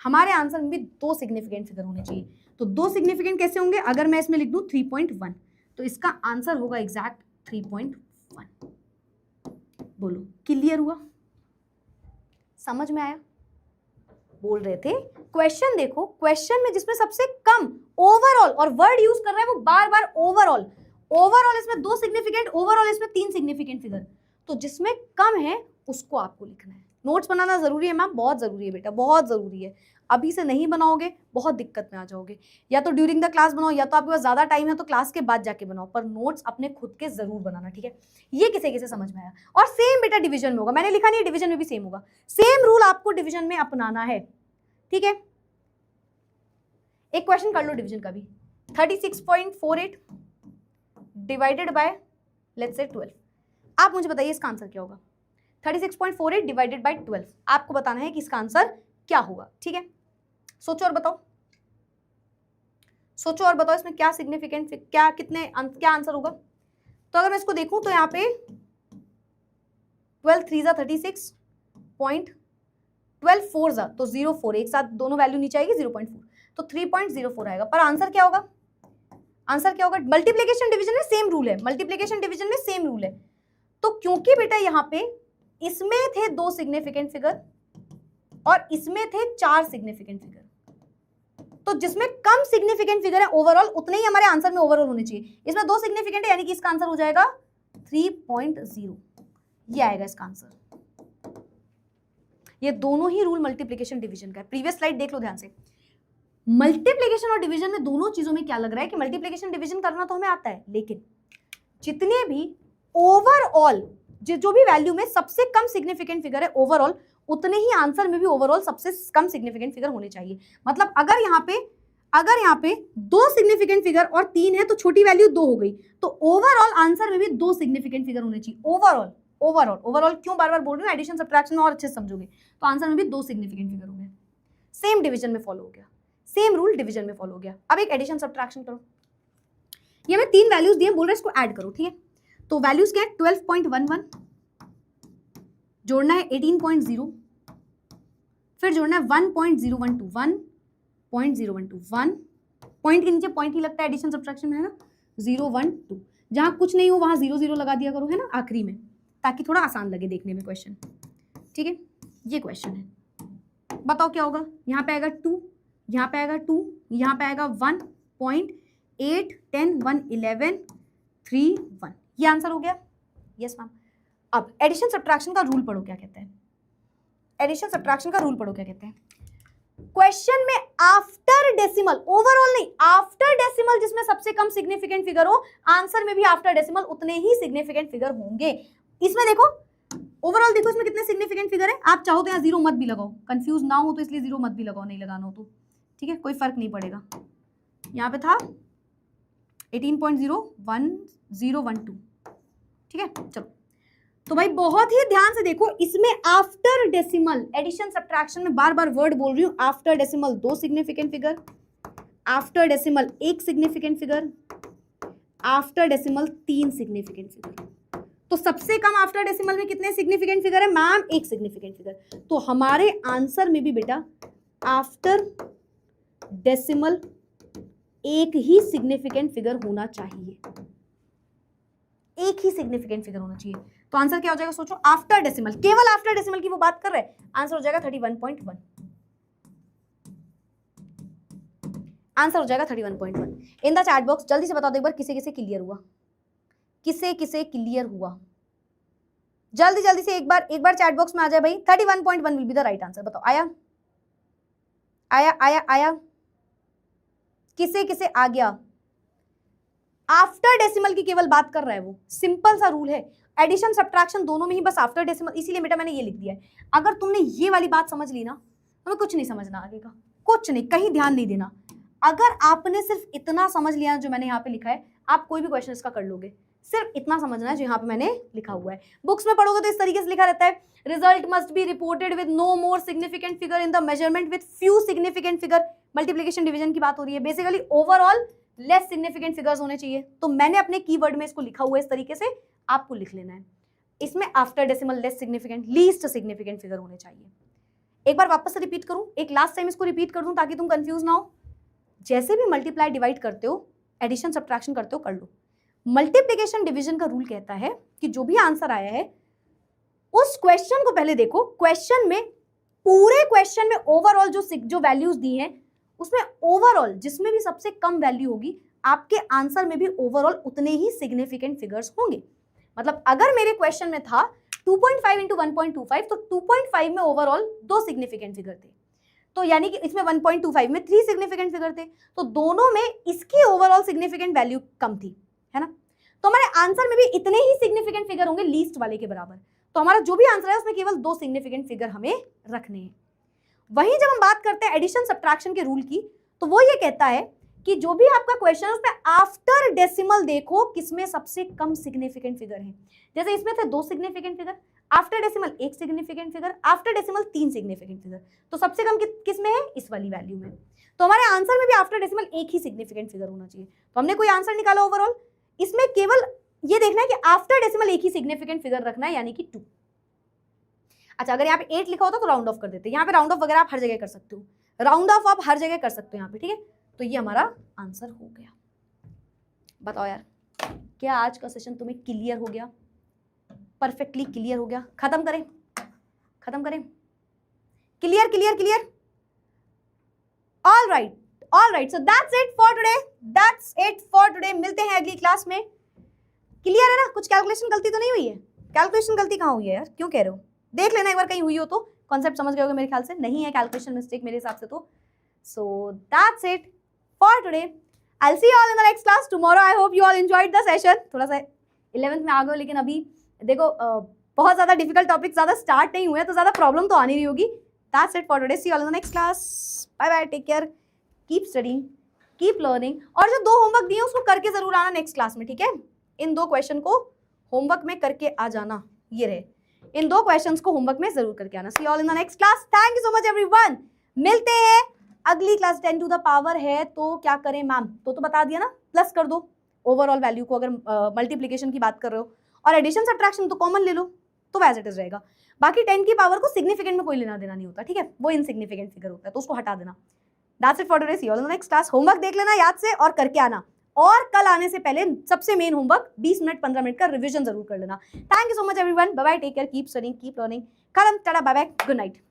हमारे आंसर में भी 2 सिग्निफिकेंट फिगर होने चाहिए। तो 2 सिग्निफिकेंट कैसे होंगे, अगर मैं इसमें लिख दूं 3.1 तो इसका आंसर होगा एग्जैक्ट 3.1। बोलो क्लियर हुआ, समझ में आया? बोल रहे थे क्वेश्चन देखो, क्वेश्चन में जिसमें सबसे कम ओवरऑल, और वर्ड यूज कर रहे हैं वो बार बार ओवरऑल, ओवरऑल इसमें 2 सिग्निफिकेंट, ओवरऑल इसमें 3 सिग्निफिकेंट फिगर, तो जिसमें कम है उसको आपको लिखना है। नोट्स बनाना जरूरी है मैम, बहुत जरूरी है बेटा, बहुत जरूरी है। अभी से नहीं बनाओगे बहुत दिक्कत में आ जाओगे, या तो ड्यूरिंग द क्लास बनाओ, या तो आपके पास ज्यादा टाइम है तो क्लास के बाद जाके बनाओ, पर नोट्स अपने खुद के जरूर बनाना, ठीक है? ये किसे किसे समझ में आया? और सेम बेटा डिवीजन में होगा, मैंने लिखा नहीं, डिवीजन में भी सेम होगा, सेम रूल आपको डिवीजन में अपनाना है, ठीक है? एक क्वेश्चन कर लो डिवीजन का भी, 36.48 डिवाइडेड बाय लेट्स से 12। आप मुझे बताइए इसका आंसर क्या होगा? 36.48 डिवाइडेड बाय 12, आपको बताना है कि इसका आंसर क्या होगा, ठीक है? सोचो और बताओ, सोचो और बताओ इसमें क्या सिग्निफिकेंट, क्या क्या आंसर होगा? तो अगर मैं इसको देखूं तो यहाँ पे 12 3 जा 36 पॉइंट, 12 4 जा तो 0.4, एक साथ दोनों वैल्यू नीचे आएगी 0.4, तो 3.04 आएगा। पर आंसर क्या होगा? आंसर क्या होगा? मल्टीप्लिकेशन डिवीजन में सेम रूल है, मल्टीप्लिकेशन डिवीजन में सेम रूल है। तो क्योंकि बेटा यहाँ पे इसमें थे 2 सिग्निफिकेंट फिगर और इसमें थे 4 सिग्निफिकेंट फिगर, तो जिसमें कम सिग्निफिकेंट फिगर है ओवरऑल उतने ही हमारे आंसर में ओवरऑल होने चाहिए। इसमें 2 सिग्निफिकेंट है यानी कि इसका आंसर हो जाएगा 3.0, ये आएगा इसका आंसर। ये दोनों ही रूल मल्टीप्लिकेशन डिवीजन का है, प्रीवियस स्लाइड देख लो ध्यान से। मल्टीप्लिकेशन और डिवीजन में दोनों चीजों में क्या लग रहा है कि मल्टीप्लिकेशन डिवीजन करना तो हमें आता है, लेकिन जितने भी ओवरऑल जो भी वैल्यू में सबसे कम सिग्निफिकेंट फिगर है ओवरऑल, उतने ही आंसर में भी ओवरऑल सबसे कम सिग्निफिकेंट फिगर होने चाहिए। मतलब अगर यहाँ पे 2 सिग्निफिकेंट फिगर और 3 है तो छोटी वैल्यू 2 हो गई, तो ओवरऑल आंसर में भी 2 सिग्निफिकेंट फिगर होने चाहिए। ओवरऑल क्यों बार बार बोल रही हूँ, एडिशन सब्ट्रैक्शन में और अच्छे से समझोगे, तो आंसर में भी 2 सिग्निफिकेंट फिगर हो गए। सेम डिवीजन में फॉलो हो गया, सेम रूल डिवीजन में फॉलो हो गया। अब एक एडिशन सब्ट्रैक्शन करो, ये मैं 3 वैल्यूज दिए, बोल रहे इसको ऐड करो, ठीक है? तो वैल्यूज क्या है? 12.11 जोड़ना है 18.0, फिर जोड़ना है 1.012, 1.012, पॉइंट के नीचे पॉइंट ही लगता है एडिशन सब्ट्रैक्शन में, है ना? 012, जहां कुछ नहीं हो वहां 0 लगा दिया करो, है ना, आखिरी में, ताकि थोड़ा आसान लगे देखने में क्वेश्चन, ठीक है? ये क्वेश्चन है, बताओ क्या होगा? यहाँ पे आएगा 2, यहाँ पे आएगा 2, यहाँ पे आएगा 1.8 10 1 11 3 1, ये आंसर हो गया। Yes ma'am. अब एडिशन सब्ट्रैक्शन का रूल पढ़ो क्या कहते हैं, एडिशन सब्ट्रैक्शन का रूल पढ़ो क्या कहते हैं। क्वेश्चन में आफ्टर डेसिमल, ओवरऑल नहीं, आफ्टर डेसिमल जिसमें सबसे कम सिग्निफिकेंट फिगर हो, आंसर में भी आफ्टर डेसिमल उतने ही सिग्निफिकेंट फिगर होंगे। इसमें देखो ओवरऑल देखो इसमें कितने सिग्निफिकेंट फिगर है। आप चाहो तो यहाँ 0 मत भी लगाओ, कंफ्यूज ना हो तो इसलिए 0 मत भी लगाओ, नहीं लगाना हो तो, ठीक है, कोई फर्क नहीं पड़ेगा। यहाँ पे था 18.01012, ठीक है? चलो तो भाई बहुत ही ध्यान से देखो, इसमें आफ्टर डेसिमल, एडिशन सब्ट्रैक्शन में बार बार वर्ड बोल रही हूँ, after decimal 2 significant figure, after decimal 1 significant figure, after decimal 3 significant figure. तो सबसे कम आफ्टर डेसिमल में कितने सिग्निफिकेंट फिगर है मैम? 1 significant figure. तो हमारे आंसर में भी बेटा आफ्टर डेसिमल 1 ही सिग्निफिकेंट फिगर होना चाहिए, 1 ही सिग्निफिकेंट फिगर होना चाहिए। तो आंसर क्या हो जाएगा सोचो, आफ्टर डेसिमल, केवल आफ्टर डेसिमल की वो बात कर रहे हैं, आंसर हो जाएगा 31.1, आंसर हो जाएगा 31.1 इन द चैट बॉक्स। जल्दी से बता दो एक बार किसे किसे क्लियर हुआ, किसे किसे क्लियर हुआ, जल्दी जल्दी से एक बार चैट बॉक्स में आ जाए भाई। 31.1 will be the right answer. बताओ आया आया आया आया, किसे किसे आ गया? आफ्टर डेसिमल की केवल बात कर रहा है वो, सिंपल सा रूल है, एडिशन सब्ट्रैक्शन दोनों में ही बस आफ्टर डेसिमल, इसीलिए बेटा मैंने ये लिख दिया है। अगर तुमने ये वाली बात समझ ली ना, तुम्हें कुछ नहीं समझना आगे का, कुछ नहीं, कहीं ध्यान नहीं देना। अगर आपने सिर्फ इतना समझ लिया जो मैंने यहाँ पे लिखा है, आप कोई भी क्वेश्चन इसका कर लोगे। सिर्फ इतना समझना है जो यहाँ पे मैंने लिखा हुआ है। बुक्स में पढ़ोगे तो इस तरीके से लिखा रहता है, result must be reported with no more significant figure in the measurement with few significant figure. Multiplication division की बात हो रही है, basically overall less significant figures होने चाहिए। तो मैंने अपने कीवर्ड में इसको लिखा हुआ है इस तरीके से, आपको लिख लेना है। इसमें after decimal less significant, least significant figure होने चाहिए। एक बार वापस से रिपीट करूं, एक लास्ट टाइम इसको रिपीट कर दूं ताकि तुम कंफ्यूज ना हो। जैसे भी मल्टीप्लाई डिवाइड करते हो, एडिशन सब्ट्रैक्शन करते हो, कर लो। मल्टीप्लिकेशन डिवीजन का रूल कहता है कि जो भी आंसर आया है उस क्वेश्चन को पहले देखो, क्वेश्चन में, पूरे क्वेश्चन में ओवरऑल जो वैल्यूज दी हैं उसमें ओवरऑल जिसमें भी सबसे कम वैल्यू होगी, आपके आंसर में भी ओवरऑल उतने ही सिग्निफिकेंट फिगर्स होंगे। मतलब अगर मेरे क्वेश्चन में था 2.5 इंटू 1.25, तो 2.5 में ओवरऑल 2 सिग्निफिकेंट फिगर थे, तो यानी कि इसमें 1.25 में 3 सिग्निफिकेंट फिगर थे, तो दोनों में इसकी ओवरऑल सिग्निफिकेंट वैल्यू कम थी, है ना। तो हमारे आंसर में भी इतने ही सिग्निफिकेंट फिगर होंगे लीस्ट वाले के बराबर। तो हमारा जो भी आंसर है उसमें केवल 2 सिग्निफिकेंट फिगर हमें रखने हैं। वहीं जब हम बात करते हैं एडिशन सब्ट्रैक्शन के रूल की, तो वो ये कहता है कि जो भी आपका क्वेश्चन है उसमें आफ्टर डेसिमल देखो किसमें सबसे कम सिग्निफिकेंट फिगर है। जैसे इसमें थे 2 significant figure, after decimal 1 significant figure, after decimal 3 significant figure, तो सबसे कम किस में है? इस वाली वैल्यू में। तो हमारे आंसर में भी आफ्टर डेसिमल 1 ही सिग्निफिकेंट फिगर होना चाहिए। तो हमने कोई आंसर निकाला ओवरऑल, इसमें केवल ये देखना है कि आफ्टर डेसिमल 1 ही सिग्निफिकेंट फिगर रखना है, यानी कि 2। अच्छा, अगर यहाँ पे 8 लिखा होता तो राउंड ऑफ कर देते। यहाँ पे राउंड ऑफ वगैरह आप हर जगह कर सकते हो, राउंड ऑफ आप हर जगह कर सकते हो यहाँ पे, ठीक है। तो ये हमारा आंसर हो गया। बताओ यार, क्या आज का सेशन तुम्हें क्लियर हो गया? परफेक्टली क्लियर हो गया? खत्म करें, खत्म करें? Clear clear clear? All right, so that's it for today, that's it for today. मिलते हैं अगली क्लास में। क्लियर है ना? कुछ कैलकुलेशन गलती तो नहीं हुई है? कैलकुलेशन गलती कहाँ हुई है यार, क्यों कह रहे हो? देख लेना एक बार, कहीं हुई हो तो। कॉन्सेप्ट समझ गए होगे मेरे ख्याल से, नहीं है कैलकुलेशन मिस्टेक मेरे हिसाब से तो। So that's it for today, I will see you all in the next class tomorrow. I hope you all enjoyed the session. थोड़ा सा 11th में आ गए, लेकिन अभी देखो बहुत ज़्यादा डिफिकल्ट टॉपिक ज़्यादा स्टार्ट नहीं हुए, तो ज़्यादा प्रॉब्लम तो आनी नहीं होगी। That's it for today, see you all in the next class, bye bye, take care, keep studying, keep learning. और जो 2 होमवर्क दिए उसको करके जरूर आना नेक्स्ट क्लास में, ठीक है। इन 2 क्वेश्चन को होमवर्क में करके आ जाना, ये रहे, इन 2 क्वेश्चंस को होमवर्क में जरूर करके आना। See all in the next class, thank you so much everyone. मिलते हैं अगली क्लास। 10 टू द पावर है तो क्या करें मैम? तो बता दिया ना, प्लस कर दो ओवरऑल वैल्यू को, अगर मल्टीप्लिकेशन की बात कर रहे हो, और एडिशन सब्ट्रैक्शन तो कॉमन ले लो, तो वैज इट इज रहेगा। बाकी 10 की पावर को सिग्निफिकेंट में कोई लेना देना नहीं होता, ठीक है, वो इनसिग्निफिकेंट फिगर होता है, तो उसको हटा देना। That's it for today, see you all in the next class. Homework देख लेना याद से और करके आना, और कल आने से पहले सबसे मेन होमवर्क 20 मिनट 15 मिनट का रिवीजन जरूर कर लेना। Thank you so much everyone, bye bye, take care, keep studying, keep learning. खत्म, टाटा, बाय बाय, गुड नाइट।